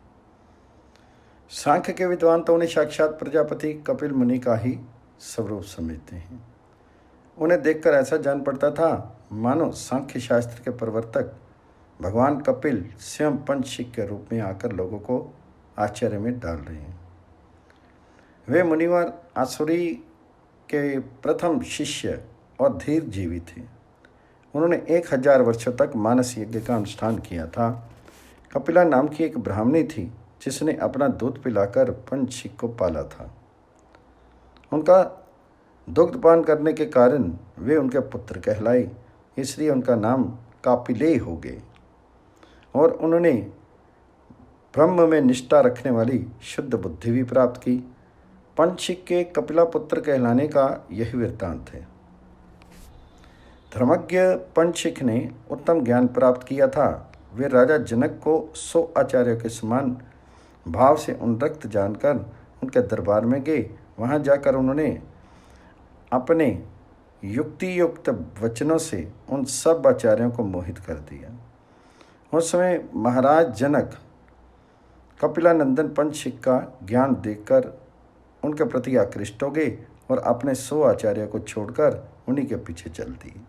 सांख्य के विद्वान तो उन्हें साक्षात प्रजापति कपिल मुनि का ही स्वरूप समझते हैं। उन्हें देखकर ऐसा जान पड़ता था मानो सांख्य शास्त्र के प्रवर्तक भगवान कपिल स्वयं पंचशिख के रूप में आकर लोगों को आश्चर्य में डाल रहे हैं। वे मुनिवर आसुरी के प्रथम शिष्य और धीर जीवी थे। उन्होंने 1000 वर्षों तक मानस यज्ञ का अनुष्ठान किया था। कपिला नाम की एक ब्राह्मणी थी जिसने अपना दूध पिलाकर पंचशिख को पाला था। उनका दुग्धपान करने के कारण वे उनके पुत्र कहलाए, इसलिए उनका नाम कापिलेय हो गए और उन्होंने ब्रह्म में निष्ठा रखने वाली शुद्ध बुद्धि भी प्राप्त की। पंचशिख के कपिला पुत्र कहलाने का यही वृत्तांत है। धर्मज्ञ पंचशिख ने उत्तम ज्ञान प्राप्त किया था। वे राजा जनक को 100 आचार्यों के समान भाव से अनुरक्त जानकर उनके दरबार में गए। वहां जाकर उन्होंने अपने युक्ति युक्त वचनों से उन सब आचार्यों को मोहित कर दिया। उस समय महाराज जनक कपिलानंदन पंचशिख का ज्ञान देखकर उनके प्रति आकृष्ट हो गए और अपने 100 आचार्यों को छोड़कर उन्हीं के पीछे चल दिए।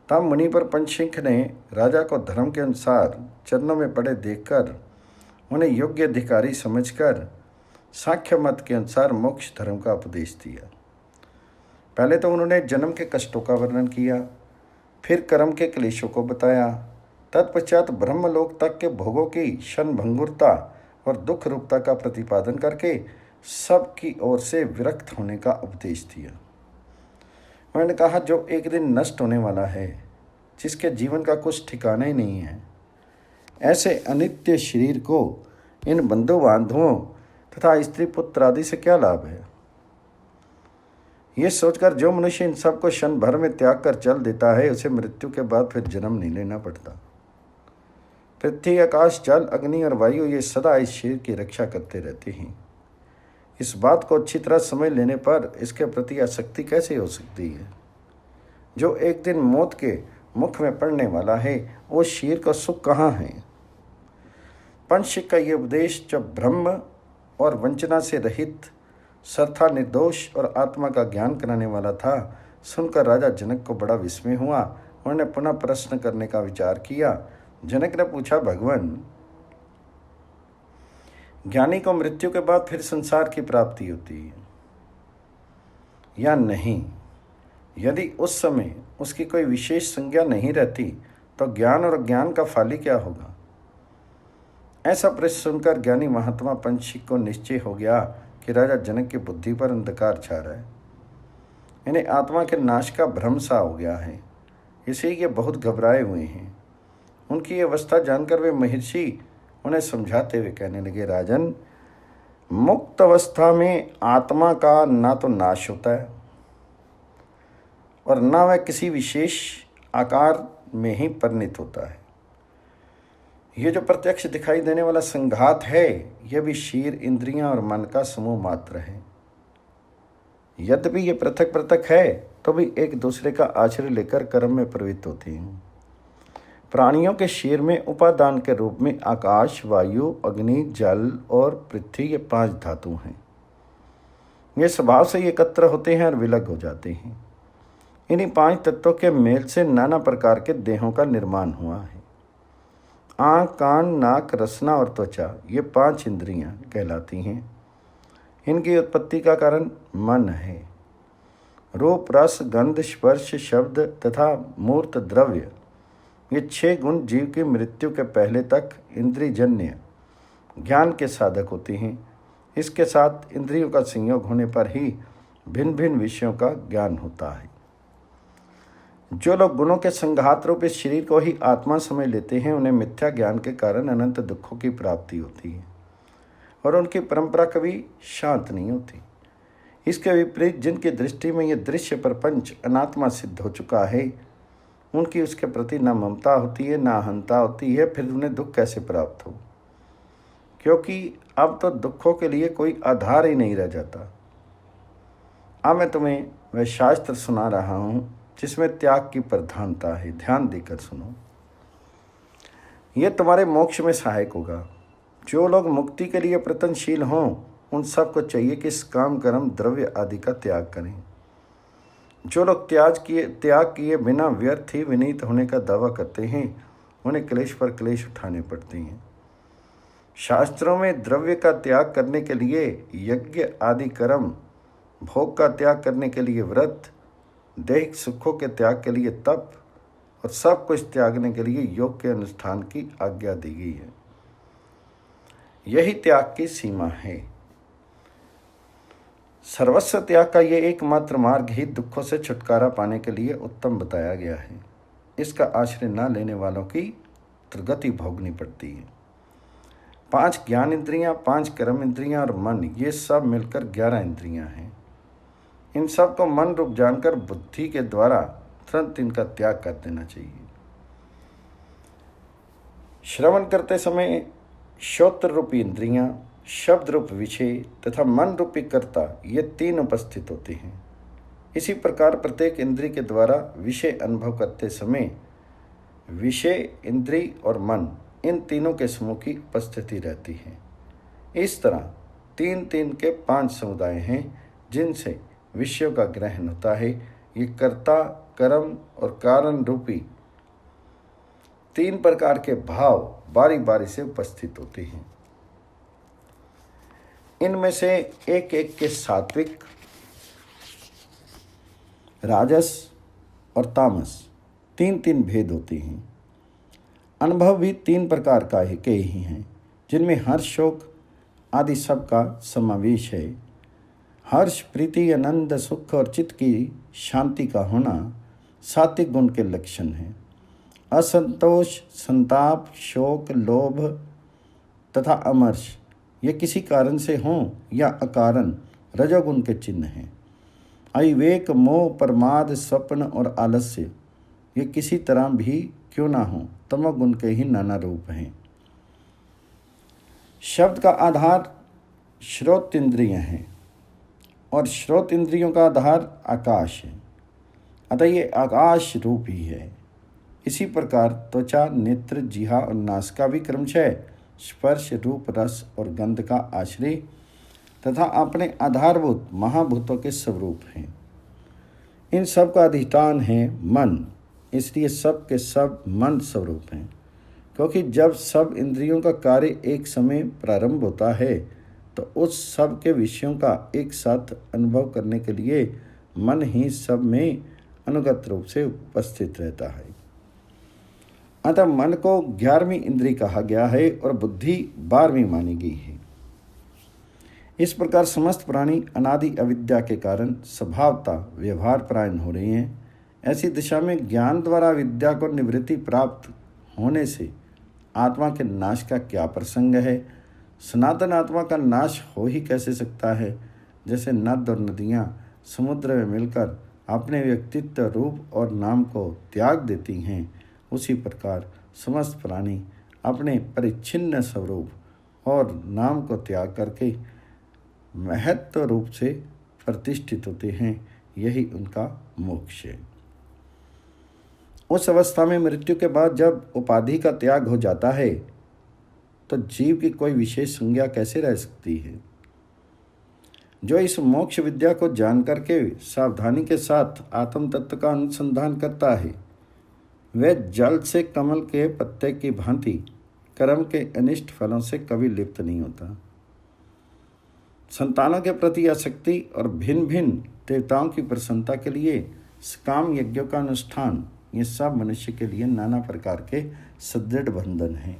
तब मुनि पर पंचशिख ने राजा को धर्म के अनुसार चरणों में पड़े देखकर उन्हें योग्य अधिकारी समझकर सांख्य मत के अनुसार मोक्ष धर्म का उपदेश दिया। पहले तो उन्होंने जन्म के कष्टों का वर्णन किया, फिर कर्म के क्लेशों को बताया। तत्पश्चात ब्रह्मलोक तक के भोगों की क्षणभंगुरता और दुख रूपता का प्रतिपादन करके सबकी ओर से विरक्त होने का उपदेश दिया। उन्होंने कहा, जो एक दिन नष्ट होने वाला है, जिसके जीवन का कुछ ठिकाना ही नहीं है, ऐसे अनित्य शरीर को इन बंधु बांधुओं तथा स्त्री पुत्र आदि से क्या लाभ है। ये सोचकर जो मनुष्य इन सब को क्षण भर में त्याग कर चल देता है, उसे मृत्यु के बाद फिर जन्म नहीं लेना पड़ता। पृथ्वी, आकाश, जल, अग्नि और वायु ये सदा इस शरीर की रक्षा करते रहते हैं। इस बात को अच्छी तरह समझ लेने पर इसके प्रति आसक्ति कैसे हो सकती है। जो एक दिन मौत के मुख में पड़ने वाला है, वो शरीर का सुख कहाँ है। पंचशिख का ये उपदेश जब ब्रह्म और वंचना से रहित, सर्था निर्दोष और आत्मा का ज्ञान कराने वाला था, सुनकर राजा जनक को बड़ा विस्मय हुआ। उन्होंने पुनः प्रश्न करने का विचार किया। जनक ने पूछा, भगवान, ज्ञानी को मृत्यु के बाद फिर संसार की प्राप्ति होती है या नहीं? यदि उस समय उसकी कोई विशेष संज्ञा नहीं रहती तो ज्ञान और अज्ञान का फल ही क्या होगा। ऐसा प्रश्न सुनकर ज्ञानी महात्मा पंचशिख को निश्चय हो गया कि राजा जनक की बुद्धि पर अंधकार छा रहा है। इन्हें आत्मा के नाश का भ्रम सा हो गया है, इसलिए ये बहुत घबराए हुए हैं। उनकी अवस्था जानकर वे महर्षि उन्हें समझाते हुए कहने लगे, राजन, मुक्त अवस्था में आत्मा का ना तो नाश होता है और ना वह किसी विशेष आकार में ही परिणित होता है। ये जो प्रत्यक्ष दिखाई देने वाला संघात है, यह भी शरीर, इंद्रियां और मन का समूह मात्र है। यद्यपि ये पृथक पृथक है तो भी एक दूसरे का आश्रय लेकर कर्म में प्रवृत्त होते हैं। प्राणियों के शरीर में उपादान के रूप में आकाश, वायु, अग्नि, जल और पृथ्वी ये 5 धातु हैं। ये स्वभाव से एकत्र होते हैं और विलग हो जाते हैं। इन्हीं 5 तत्वों के मेल से नाना प्रकार के देहों का निर्माण हुआ है। आँख, कान, नाक, रसना और त्वचा ये 5 इंद्रियां कहलाती हैं। इनकी उत्पत्ति का कारण मन है। रूप, रस, गंध, स्पर्श, शब्द तथा मूर्त द्रव्य ये 6 गुण जीव की मृत्यु के पहले तक इंद्रियजन्य ज्ञान के साधक होते हैं। इसके साथ इंद्रियों का संयोग होने पर ही भिन्न भिन्न विषयों का ज्ञान होता है। जो लोग गुणों के संघात रूप इस शरीर को ही आत्मा समझ लेते हैं, उन्हें मिथ्या ज्ञान के कारण अनंत दुखों की प्राप्ति होती है और उनकी परंपरा कभी शांत नहीं होती। इसके विपरीत जिनकी दृष्टि में यह दृश्य प्रपंच अनात्मा सिद्ध हो चुका है, उनकी उसके प्रति न ममता होती है न अहंता होती है। फिर उन्हें दुख कैसे प्राप्त हो, क्योंकि अब तो दुखों के लिए कोई आधार ही नहीं रह जाता। अब मैं तुम्हें वह शास्त्र सुना रहा हूँ जिसमें त्याग की प्रधानता है। ध्यान देकर सुनो, यह तुम्हारे मोक्ष में सहायक होगा। जो लोग मुक्ति के लिए प्रयत्नशील हों, उन सबको चाहिए कि इस काम कर्म द्रव्य आदि का त्याग करें। जो लोग त्याग किए बिना व्यर्थ ही विनीत होने का दावा करते हैं, उन्हें क्लेश पर क्लेश उठाने पड़ते हैं। शास्त्रों में द्रव्य का त्याग करने के लिए यज्ञ आदि कर्म, भोग का त्याग करने के लिए व्रत, दैहिक सुखों के त्याग के लिए तप और सब कुछ त्यागने के लिए योग के अनुष्ठान की आज्ञा दी गई है। यही त्याग की सीमा है। सर्वस्व त्याग का ये एकमात्र मार्ग ही दुखों से छुटकारा पाने के लिए उत्तम बताया गया है। इसका आश्रय न लेने वालों की दुर्गति भोगनी पड़ती है। 5 ज्ञान इंद्रियां, 5 कर्म इंद्रियां और मन, ये सब मिलकर 11 इंद्रियां हैं। इन सब को मन रूप जानकर बुद्धि के द्वारा तुरंत इनका त्याग कर देना चाहिए। श्रवण करते समय श्रोत्र रूपी इंद्रियां, शब्द रूप विषय तथा मन रूपी कर्ता, ये 3 उपस्थित होते हैं। इसी प्रकार प्रत्येक इंद्रिय के द्वारा विषय अनुभव करते समय विषय, इंद्रिय और मन, इन तीनों के समूह की उपस्थिति रहती है। इस तरह 3-3 के 5 समुदाय हैं जिनसे विषयों का ग्रहण होता है। ये कर्ता, कर्म और कारण रूपी 3 प्रकार के भाव बारी बारी से उपस्थित होते हैं। इनमें से एक एक के सात्विक, राजस और तामस 3-3 भेद होते हैं। अनुभव भी 3 प्रकार के ही हैं, जिनमें हर्ष, शोक आदि सब का समावेश है। हर्ष, प्रीति, आनंद, सुख और चित्त की शांति का होना सात्विक गुण के लक्षण हैं। असंतोष, संताप, शोक, लोभ तथा अमर्ष, ये किसी कारण से हों या अकारण रजोगुण के चिन्ह हैं। अविवेक, मोह, प्रमाद, स्वप्न और आलस्य, ये किसी तरह भी क्यों ना हो तमोगुण के ही नाना रूप हैं। शब्द का आधार श्रोत इंद्रियां हैं और श्रोत इंद्रियों का आधार आकाश है, अतः ये आकाश रूप ही है। इसी प्रकार त्वचा, नेत्र, जिह्वा और नासिका भी क्रमशः स्पर्श, रूप, रस और गंध का आश्रय तथा अपने आधारभूत महाभूतों के स्वरूप हैं। इन सब का अधिष्ठान है मन, इसलिए सब के सब मन स्वरूप हैं। क्योंकि जब सब इंद्रियों का कार्य एक समय प्रारंभ होता है, तो उस सब के विषयों का एक साथ अनुभव करने के लिए मन ही सब में अनुगत रूप से उपस्थित रहता है। अतः मन को 11वीं इंद्रिय कहा गया है और बुद्धि 12वीं मानी गई है। इस प्रकार समस्त प्राणी अनादि अविद्या के कारण स्वभावतः व्यवहार परायण हो रहे हैं। ऐसी दिशा में ज्ञान द्वारा विद्या को निवृत्ति प्राप्त होने से आत्मा के नाश का क्या प्रसंग है। सनातन आत्मा का नाश हो ही कैसे सकता है। जैसे नद और नदियाँ समुद्र में मिलकर अपने व्यक्तित्व, रूप और नाम को त्याग देती हैं, उसी प्रकार समस्त प्राणी अपने परिच्छिन्न स्वरूप और नाम को त्याग करके महत्व रूप से प्रतिष्ठित होते हैं। यही उनका मोक्ष है। उस अवस्था में मृत्यु के बाद जब उपाधि का त्याग हो जाता है, तो जीव की कोई विशेष संज्ञा कैसे रह सकती है। जो इस मोक्ष विद्या को जान करके सावधानी के साथ आत्म तत्व का अनुसंधान करता है, वह जल से कमल के पत्ते की भांति कर्म के अनिष्ट फलों से कभी लिप्त नहीं होता। संतानों के प्रति आसक्ति और भिन्न भिन्न देवताओं की प्रसन्नता के लिए काम यज्ञों का अनुष्ठान, ये सब मनुष्य के लिए नाना प्रकार के सुदृढ़ बंधन हैं।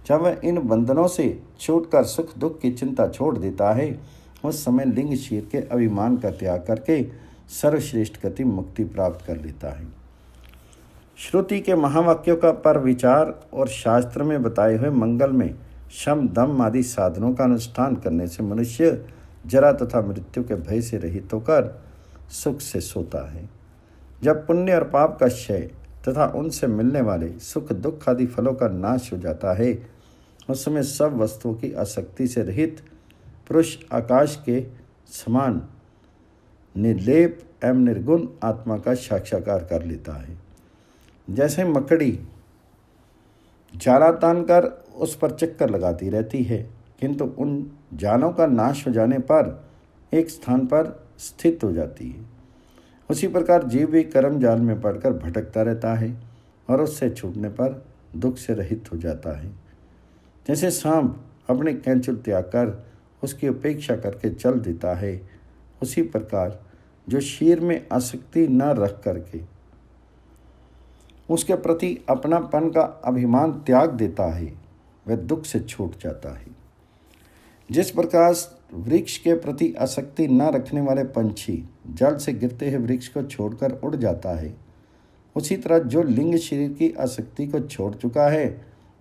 जब वह इन बंधनों से छूटकर सुख दुख की चिंता छोड़ देता है उस समय लिंग शीर के अभिमान का त्याग करके सर्वश्रेष्ठ गति मुक्ति प्राप्त कर लेता है। श्रुति के महावाक्यों का पर विचार और शास्त्र में बताए हुए मंगल में शम दम आदि साधनों का अनुष्ठान करने से मनुष्य जरा तथा मृत्यु के भय से रहित होकर सुख से सोता है। जब पुण्य और पाप का क्षय तथा उनसे मिलने वाले सुख दुख आदि फलों का नाश हो जाता है, उस समय सब वस्तुओं की आसक्ति से रहित पुरुष आकाश के समान निर्लेप एवं निर्गुण आत्मा का साक्षात्कार कर लेता है। जैसे मकड़ी जाला तानकर उस पर चक्कर लगाती रहती है, किंतु उन जालों का नाश हो जाने पर एक स्थान पर स्थित हो जाती है, उसी प्रकार जीव भी कर्म जाल में पड़कर भटकता रहता है और उससे छूटने पर दुख से रहित हो जाता है। जैसे सांप अपने कैंचुल त्याग कर उसकी उपेक्षा करके चल देता है, उसी प्रकार जो शीर में आसक्ति न रख करके उसके प्रति अपनापन का अभिमान त्याग देता है, वह दुख से छूट जाता है। जिस प्रकार वृक्ष के प्रति आसक्ति न रखने वाले पंछी जल से गिरते हुए वृक्ष को छोड़कर उड़ जाता है, उसी तरह जो लिंग शरीर की आसक्ति को छोड़ चुका है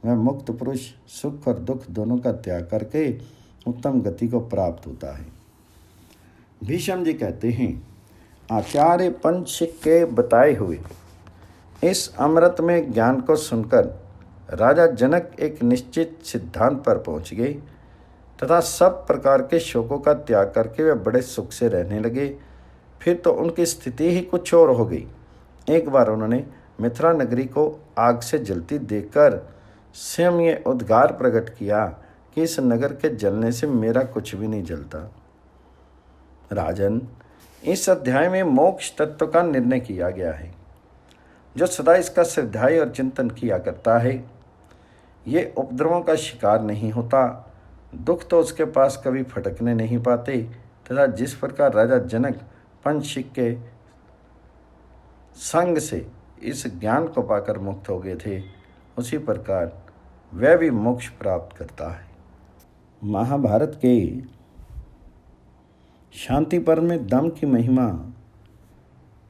वह मुक्त पुरुष सुख और दुख दोनों का त्याग करके उत्तम गति को प्राप्त होता है। भीष्म जी कहते हैं, आचार्य पंचशिख के बताए हुए इस अमृत में ज्ञान को सुनकर राजा जनक एक निश्चित सिद्धांत पर पहुंच गए तथा सब प्रकार के शोकों का त्याग करके वे बड़े सुख से रहने लगे। फिर तो उनकी स्थिति ही कुछ और हो गई। एक बार उन्होंने मिथिला नगरी को आग से जलती देखकर स्वयं ये उद्गार प्रकट किया कि इस नगर के जलने से मेरा कुछ भी नहीं जलता। राजन, इस अध्याय में मोक्ष तत्व का निर्णय किया गया है। जो सदा इसका स्वाध्याय और चिंतन किया करता है, ये उपद्रवों का शिकार नहीं होता, दुख तो उसके पास कभी फटकने नहीं पाते तथा जिस प्रकार राजा जनक पंचशिख के संग से इस ज्ञान को पाकर मुक्त हो गए थे, उसी प्रकार वह भी मोक्ष प्राप्त करता है। महाभारत के शांति पर्व में दम की महिमा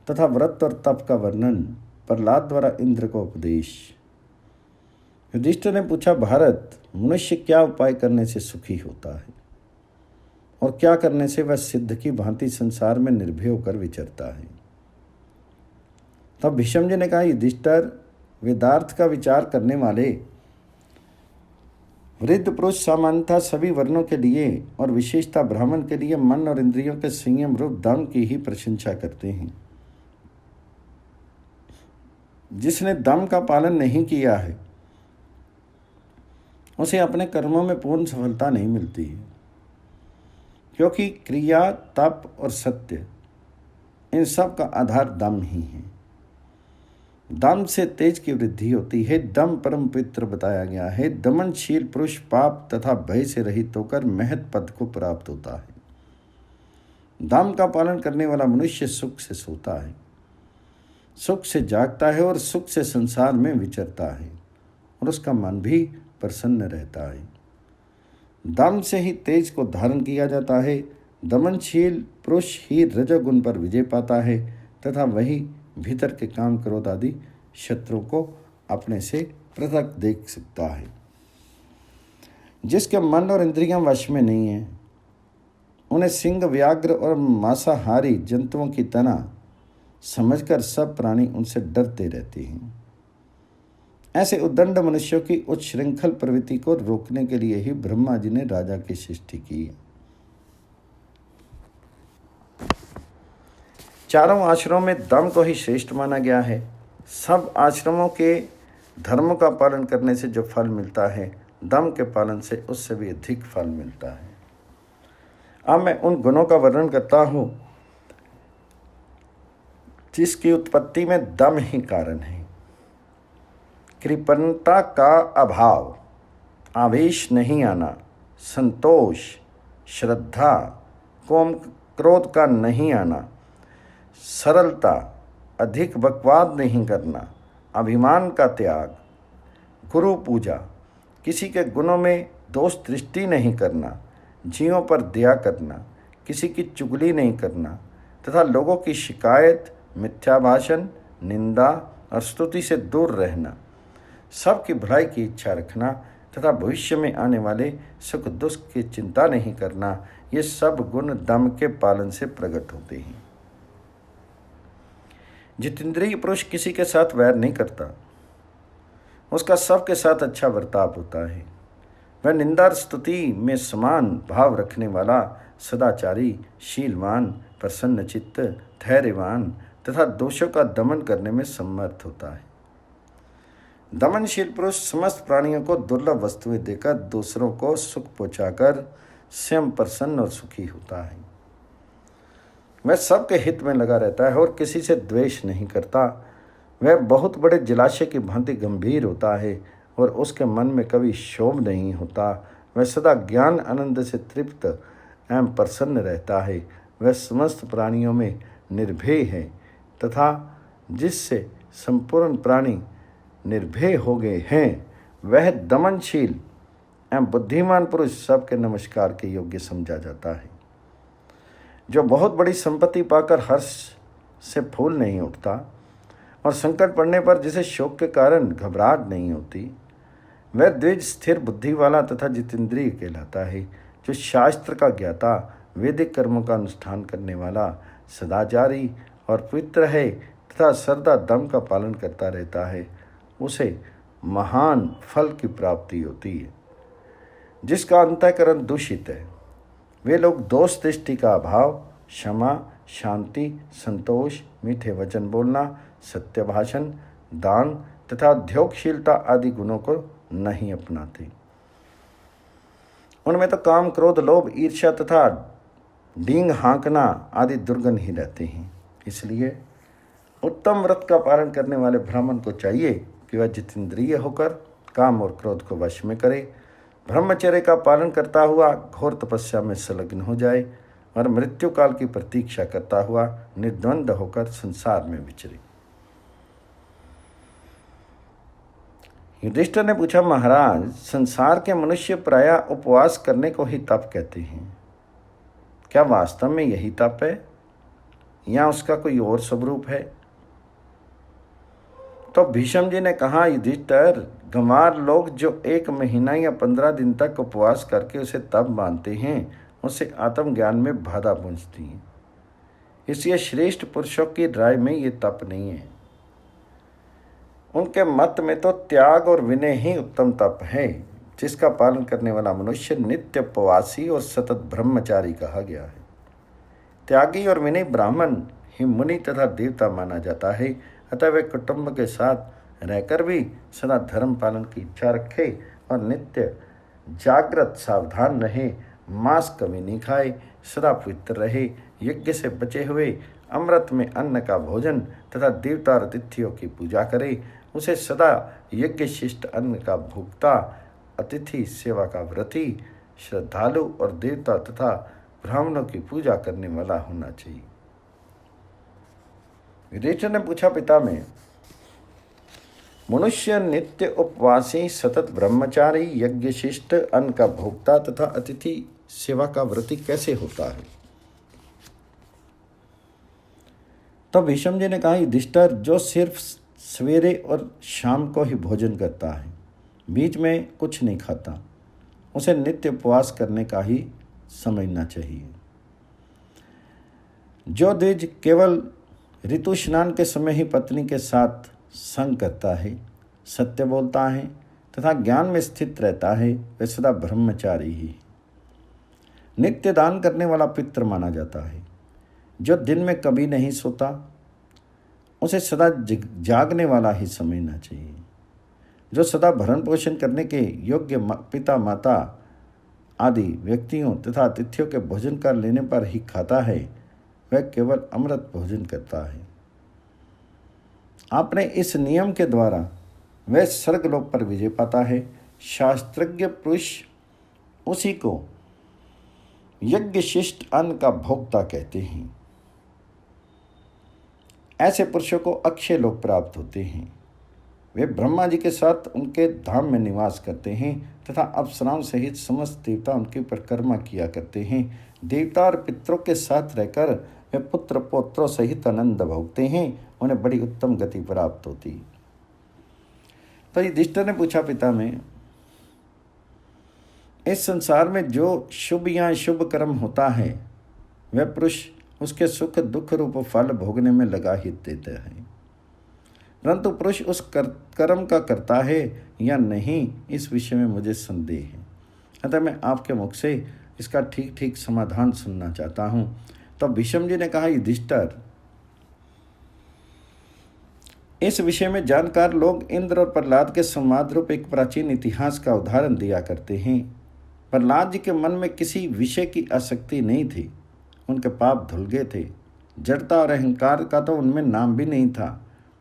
तथा व्रत और तप का वर्णन प्रहलाद द्वारा इंद्र को उपदेश। युधिष्ठिर ने पूछा, भारत, मनुष्य क्या उपाय करने से सुखी होता है और क्या करने से वह सिद्ध की भांति संसार में निर्भय होकर विचरता है। तब भीष्म जी ने कहा, युधिष्ठिर, वेदार्थ का विचार करने वाले वृद्ध पुरुष सामान्यतः सभी वर्णों के लिए और विशेषतः ब्राह्मण के लिए मन और इंद्रियों के संयम रूप दम की ही प्रशंसा करते हैं। जिसने दम का पालन नहीं किया है उसे अपने कर्मों में पूर्ण सफलता नहीं मिलती है, क्योंकि क्रिया, तप और सत्य इन सब का आधार दम ही है। दम से तेज की वृद्धि होती है। दम परम पवित्र बताया गया है। दमनशील पुरुष पाप तथा भय से रहित होकर महत पद को प्राप्त होता है। दम का पालन करने वाला मनुष्य सुख से सोता है, सुख से जागता है और सुख से संसार में विचरता है और उसका मन भी प्रसन्न रहता है। दम से ही तेज को धारण किया जाता है। दमनशील पुरुष ही रजोगुण पर विजय पाता है तथा वही भीतर के काम क्रोध आदि शत्रुओं को अपने से पृथक देख सकता है। जिसके मन और इंद्रियां वश में नहीं है, उन्हें सिंह, व्याघ्र और मांसाहारी जंतुओं की तरह समझकर सब प्राणी उनसे डरते रहते हैं। ऐसे उद्दंड मनुष्यों की उच्च श्रृंखल प्रवृत्ति को रोकने के लिए ही ब्रह्मा जी ने राजा की सृष्टि की। चारों आश्रमों में दम को ही श्रेष्ठ माना गया है। सब आश्रमों के धर्मों का पालन करने से जो फल मिलता है, दम के पालन से उससे भी अधिक फल मिलता है। अब मैं उन गुणों का वर्णन करता हूँ जिसकी उत्पत्ति में दम ही कारण है। कृपणता का अभाव, आवेश नहीं आना, संतोष, श्रद्धा, क्रोध का नहीं आना, सरलता, अधिक बकवाद नहीं करना, अभिमान का त्याग, गुरु पूजा, किसी के गुणों में दोष दृष्टि नहीं करना, जीवों पर दया करना, किसी की चुगली नहीं करना तथा लोगों की शिकायत, मिथ्या भाषण, निंदा और स्तुति से दूर रहना, सबकी भलाई की इच्छा रखना तथा भविष्य में आने वाले सुख दुख की चिंता नहीं करना, ये सब गुण दम के पालन से प्रकट होते हैं। जितेंद्रिय पुरुष किसी के साथ वैर नहीं करता, उसका सबके साथ अच्छा बर्ताव होता है। वह निंदा और स्तुति में समान भाव रखने वाला, सदाचारी, शीलवान, प्रसन्नचित्त, धैर्यवान तथा दोषों का दमन करने में समर्थ होता है। दमनशील पुरुष समस्त प्राणियों को दुर्लभ वस्तुएं देकर दूसरों को सुख पहुंचाकर स्वयं प्रसन्न और सुखी होता है। वह सबके हित में लगा रहता है और किसी से द्वेष नहीं करता। वह बहुत बड़े जलाशय की भांति गंभीर होता है और उसके मन में कभी क्षोभ नहीं होता। वह सदा ज्ञान आनंद से तृप्त एवं प्रसन्न रहता है। वह समस्त प्राणियों में निर्भय है तथा जिससे संपूर्ण प्राणी निर्भय हो गए हैं, वह दमनशील एवं बुद्धिमान पुरुष सबके नमस्कार के योग्य समझा जाता है। जो बहुत बड़ी संपत्ति पाकर हर्ष से फूल नहीं उठता और संकट पड़ने पर जिसे शोक के कारण घबराहट नहीं होती, वह द्विज स्थिर बुद्धि वाला तथा जितेंद्रिय कहलाता है। जो शास्त्र का ज्ञाता, वैदिक कर्मों का अनुष्ठान करने वाला, सदाचारी और पवित्र है तथा श्रद्धा दम का पालन करता रहता है, उसे महान फल की प्राप्ति होती है। जिसका अंतःकरण दूषित है, वे लोग दोष दृष्टि का अभाव, क्षमा, शांति, संतोष, मीठे वचन बोलना, सत्य भाषण, दान तथा उद्योगशीलता आदि गुणों को नहीं अपनाते। उनमें तो काम, क्रोध, लोभ, ईर्ष्या तथा डींग हाँकना आदि दुर्गुण ही रहते हैं। इसलिए उत्तम व्रत का पालन करने वाले ब्राह्मण को चाहिए कि वह जितेंद्रिय होकर काम और क्रोध को वश में करे, ब्रह्मचर्य का पालन करता हुआ घोर तपस्या में संलग्न हो जाए और मृत्यु काल की प्रतीक्षा करता हुआ निर्द्वंद होकर संसार में विचरे। युधिष्ठिर ने पूछा, महाराज, संसार के मनुष्य प्रायः उपवास करने को ही तप कहते हैं। क्या वास्तव में यही तप है या उसका कोई और स्वरूप है? तो भीष्म जी ने कहा, युधिष्ठिर, गंवार लोग जो 1 महीना या 15 दिन तक उपवास करके उसे तप मानते हैं, उससे आत्मज्ञान में बाधा पहुंचती है। इसलिए श्रेष्ठ पुरुषों की राय में ये तप नहीं है। उनके मत में तो त्याग और विनय ही उत्तम तप है, जिसका पालन करने वाला मनुष्य नित्य उपवासी और सतत ब्रह्मचारी कहा गया है। त्यागी और विनय ब्राह्मण ही मुनि तथा देवता माना जाता है। अतः वे कुटुंब के साथ रहकर भी सदा धर्म पालन की इच्छा रखे और नित्य जागृत सावधान रहे, मांस कभी नहीं खाए, सदा पवित्र रहे, यज्ञ से बचे हुए अमृत में अन्न का भोजन तथा देवता और अतिथियों की पूजा करे, उसे सदा यज्ञ शिष्ट अन्न का भोक्ता, अतिथि सेवा का व्रती, श्रद्धालु और देवता तथा ब्राह्मणों की पूजा करने वाला होना चाहिए। युधिष्ठिर ने पूछा, पिता में मनुष्य नित्य उपवासी, सतत ब्रह्मचारी, यज्ञ शिष्ट, अन्न का भोक्ता तथा अतिथि सेवा का व्रती कैसे होता है? तो भीष्म जी ने कहा, युधिष्ठिर, जो सिर्फ सवेरे और शाम को ही भोजन करता है, बीच में कुछ नहीं खाता, उसे नित्य उपवास करने का ही समझना चाहिए। जो द्विज केवल ऋतु स्नान के समय ही पत्नी के साथ संग करता है, सत्य बोलता है तथा ज्ञान में स्थित रहता है, वह सदा ब्रह्मचारी ही नित्य दान करने वाला पितृ माना जाता है। जो दिन में कभी नहीं सोता, उसे सदा जागने वाला ही समझना चाहिए। जो सदा भरण पोषण करने के योग्य पिता, माता आदि व्यक्तियों तथा अतिथियों के भोजन का लेने पर ही खाता है, वह केवल अमृत भोजन करता है। आपने इस नियम के द्वारा वह स्वर्गलोक पर विजय पाता है। शास्त्रज्ञ पुरुष उसी को यज्ञ शिष्ट अन्न का भोक्ता कहते हैं। ऐसे पुरुषों को अक्षय लोक प्राप्त होते हैं। वे ब्रह्मा जी के साथ उनके धाम में निवास करते हैं तथा अप्सराओं सहित समस्त देवता उनके परिक्रमा किया करते हैं। देवता और पितरों के साथ रहकर वे पुत्र पौत्रों सहित आनंद भोगते हैं, उन्हें बड़ी उत्तम गति प्राप्त होती है। तो युधिष्ठिर ने पूछा, पिता में, इस संसार में जो शुभ या शुभ कर्म होता है वह पुरुष उसके सुख दुख रूप फल भोगने में लगा ही देता है, परंतु पुरुष उस कर्म का करता है या नहीं, इस विषय में मुझे संदेह है। अतः मैं आपके मुख से इसका ठीक ठीक समाधान सुनना चाहता हूँ। तो भीष्म जी ने कहा, युधिष्ठिर, इस विषय में जानकार लोग इंद्र और प्रहलाद के संवाद रूप एक प्राचीन इतिहास का उदाहरण दिया करते हैं। प्रहलाद जी के मन में किसी विषय की आसक्ति नहीं थी, उनके पाप धुल गए थे, जड़ता और अहंकार का तो उनमें नाम भी नहीं था।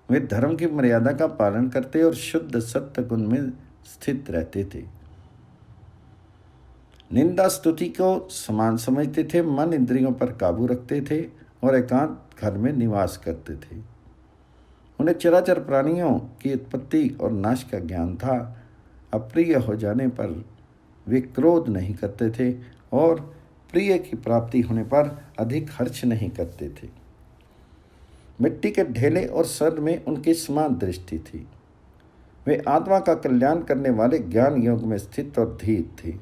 वे धर्म की मर्यादा का पालन करते और शुद्ध सत्य गुण में स्थित रहते थे। निंदा स्तुति को समान समझते थे, मन इंद्रियों पर काबू रखते थे और एकांत घर में निवास करते थे। उन्हें चराचर प्राणियों की उत्पत्ति और नाश का ज्ञान था। अप्रिय हो जाने पर वे क्रोध नहीं करते थे और प्रिय की प्राप्ति होने पर अधिक हर्ष नहीं करते थे। मिट्टी के ढेले और सर में उनकी समान दृष्टि थी। वे आत्मा का कल्याण करने वाले ज्ञान योग में स्थित और धीर थे।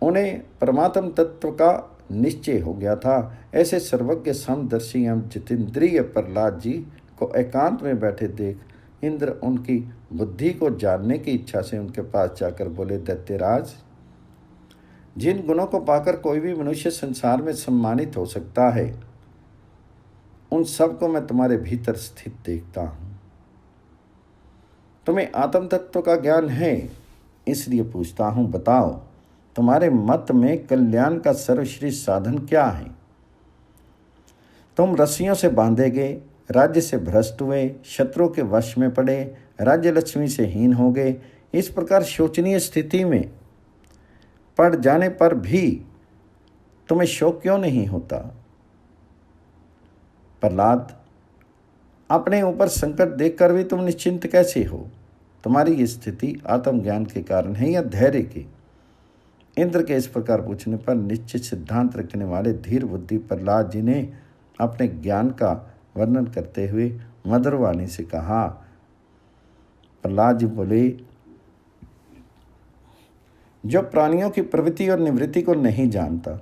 उन्हें परमात्म तत्व का निश्चय हो गया था। ऐसे सर्वज्ञ समदर्शी एवं जितेंद्रिय प्रहलाद जी को एकांत में बैठे देख इंद्र उनकी बुद्धि को जानने की इच्छा से उनके पास जाकर बोले, दैत्यराज, जिन गुणों को पाकर कोई भी मनुष्य संसार में सम्मानित हो सकता है, उन सब को मैं तुम्हारे भीतर स्थित देखता हूं। तुम्हें आत्म तत्व का ज्ञान है, इसलिए पूछता हूं, बताओ तुम्हारे मत में कल्याण का सर्वश्रेष्ठ साधन क्या है? तुम रस्सियों से बांधे गए, राज्य से भ्रष्ट हुए, शत्रुओं के वश में पड़े, राज्य लक्ष्मी से हीन हो गए। इस प्रकार शोचनीय स्थिति में पड़ जाने पर भी तुम्हें शोक क्यों नहीं होता? प्रहलाद, अपने ऊपर संकट देखकर भी तुम निश्चिंत कैसे हो? तुम्हारी ये स्थिति आत्मज्ञान के कारण है या धैर्य के? इंद्र के इस प्रकार पूछने पर निश्चित सिद्धांत रखने वाले धीर बुद्धि प्रहलाद जी ने अपने ज्ञान का वर्णन करते हुए मधुर वाणी से कहा। प्रहलाद जी बोले, जो प्राणियों की प्रवृत्ति और निवृत्ति को नहीं जानता,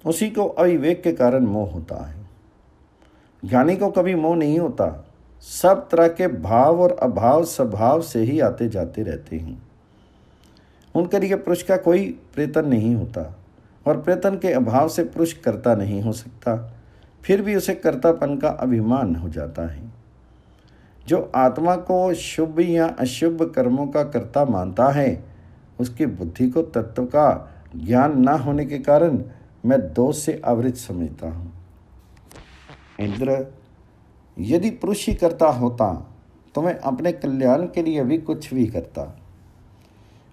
उसी को अविवेक के कारण मोह होता है। ज्ञानी को कभी मोह नहीं होता। सब तरह के भाव और अभाव स्वभाव से ही आते जाते रहते हैं। उनके लिए पुरुष का कोई प्रयत्न नहीं होता और प्रयत्न के अभाव से पुरुष कर्ता नहीं हो सकता। फिर भी उसे कर्तापन का अभिमान हो जाता है। जो आत्मा को शुभ या अशुभ कर्मों का कर्ता मानता है, उसकी बुद्धि को तत्व का ज्ञान न होने के कारण मैं दोष से आवृत समझता हूँ। इंद्र, यदि पुरुष ही करता होता तो मैं अपने कल्याण के लिए भी कुछ भी करता।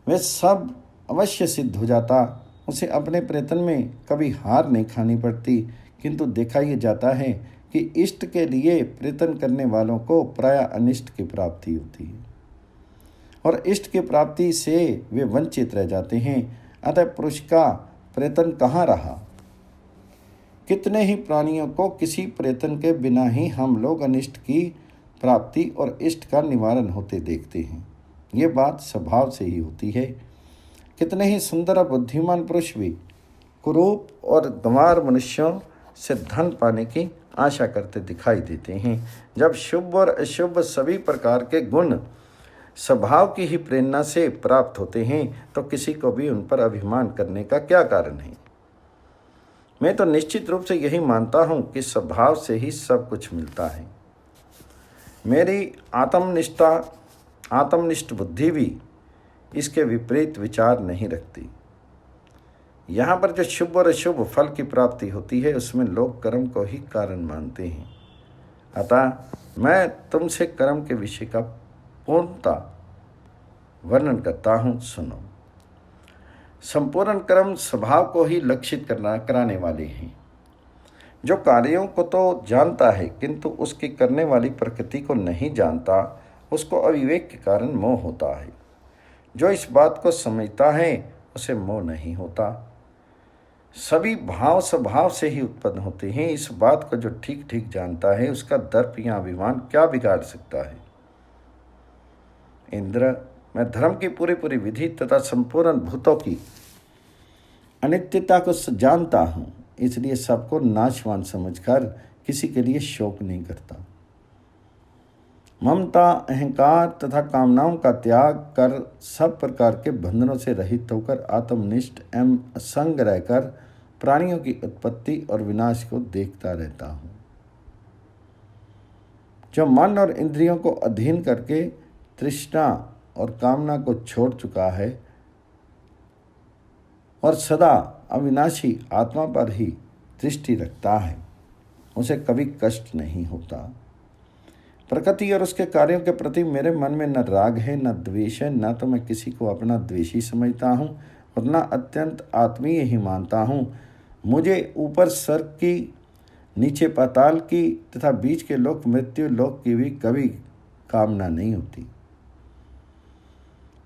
वह सब अवश्य सिद्ध हो जाता। उसे अपने प्रयत्न में कभी हार नहीं खानी पड़ती। किंतु देखा यह जाता है कि इष्ट के लिए प्रयत्न करने वालों को प्रायः अनिष्ट की प्राप्ति होती है और इष्ट की प्राप्ति से वे वंचित रह जाते हैं। अतः पुरुष का प्रयत्न कहाँ रहा? कितने ही प्राणियों को किसी प्रयत्न के बिना ही हम लोग अनिष्ट की प्राप्ति और इष्ट का निवारण होते देखते हैं। ये बात स्वभाव से ही होती है। कितने ही सुंदर और बुद्धिमान पुरुष भी कुरूप और गंवार मनुष्यों से धन पाने की आशा करते दिखाई देते हैं। जब शुभ और अशुभ सभी प्रकार के गुण स्वभाव की ही प्रेरणा से प्राप्त होते हैं, तो किसी को भी उन पर अभिमान करने का क्या कारण है? मैं तो निश्चित रूप से यही मानता हूँ कि स्वभाव से ही सब कुछ मिलता है। मेरी आत्मनिष्ठ बुद्धि भी इसके विपरीत विचार नहीं रखती। यहाँ पर जो शुभ और अशुभ फल की प्राप्ति होती है, उसमें लोग कर्म को ही कारण मानते हैं। अतः मैं तुमसे कर्म के विषय का पूर्णतः वर्णन करता हूँ, सुनो। संपूर्ण कर्म स्वभाव को ही लक्षित कराने वाले हैं। जो कार्यों को तो जानता है किंतु उसकी करने वाली प्रकृति को नहीं जानता, उसको अविवेक के कारण मोह होता है। जो इस बात को समझता है, उसे मोह नहीं होता। सभी भाव स्वभाव से ही उत्पन्न होते हैं। इस बात को जो ठीक ठीक जानता है, उसका दर्प या अभिमान क्या बिगाड़ सकता है? इंद्र, मैं धर्म की पूरी पूरी विधि तथा संपूर्ण भूतों की अनित्यता को जानता हूँ, इसलिए सबको नाशवान समझकर किसी के लिए शोक नहीं करता। ममता, अहंकार तथा कामनाओं का त्याग कर सब प्रकार के बंधनों से रहित होकर आत्मनिष्ठ एवं असंग रहकर प्राणियों की उत्पत्ति और विनाश को देखता रहता हूँ। जो मन और इंद्रियों को अधीन करके तृष्णा और कामना को छोड़ चुका है और सदा अविनाशी आत्मा पर ही दृष्टि रखता है, उसे कभी कष्ट नहीं होता। प्रकृति और उसके कार्यों के प्रति मेरे मन में न राग है न द्वेष है, न तो मैं किसी को अपना द्वेषी समझता हूँ और न अत्यंत आत्मीय ही मानता हूँ। मुझे ऊपर स्वर्ग की, नीचे पाताल की तथा बीच के लोक मृत्यु लोक की भी कभी कामना नहीं होती।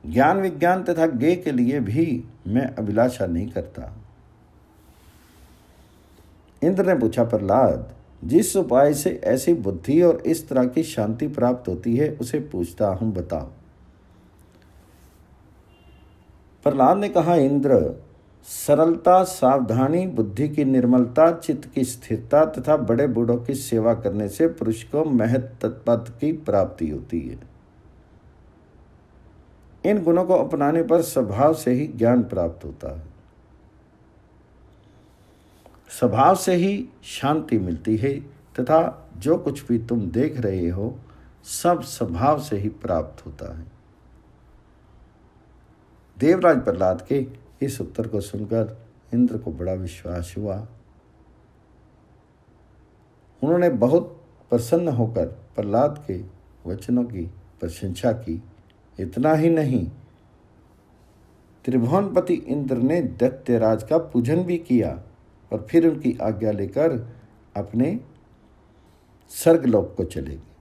ज्ञान विज्ञान तथा ज्ञेय के लिए भी मैं अभिलाषा नहीं करता। इंद्र ने पूछा, प्रहलाद, जिस उपाय से ऐसी बुद्धि और इस तरह की शांति प्राप्त होती है उसे पूछता हूं, बताओ। प्रहलाद ने कहा, इंद्र, सरलता, सावधानी, बुद्धि की निर्मलता, चित्त की स्थिरता तथा बड़े बूढ़ों की सेवा करने से पुरुष को महत पद की प्राप्ति होती है। इन गुणों को अपनाने पर स्वभाव से ही ज्ञान प्राप्त होता है, स्वभाव से ही शांति मिलती है तथा जो कुछ भी तुम देख रहे हो सब स्वभाव से ही प्राप्त होता है। देवराज प्रहलाद के इस उत्तर को सुनकर इंद्र को बड़ा विश्वास हुआ। उन्होंने बहुत प्रसन्न होकर प्रहलाद के वचनों की प्रशंसा की। इतना ही नहीं, त्रिभुवनपति इंद्र ने दैत्यराज का पूजन भी किया और फिर उनकी आज्ञा लेकर अपने स्वर्गलोक को चले गए।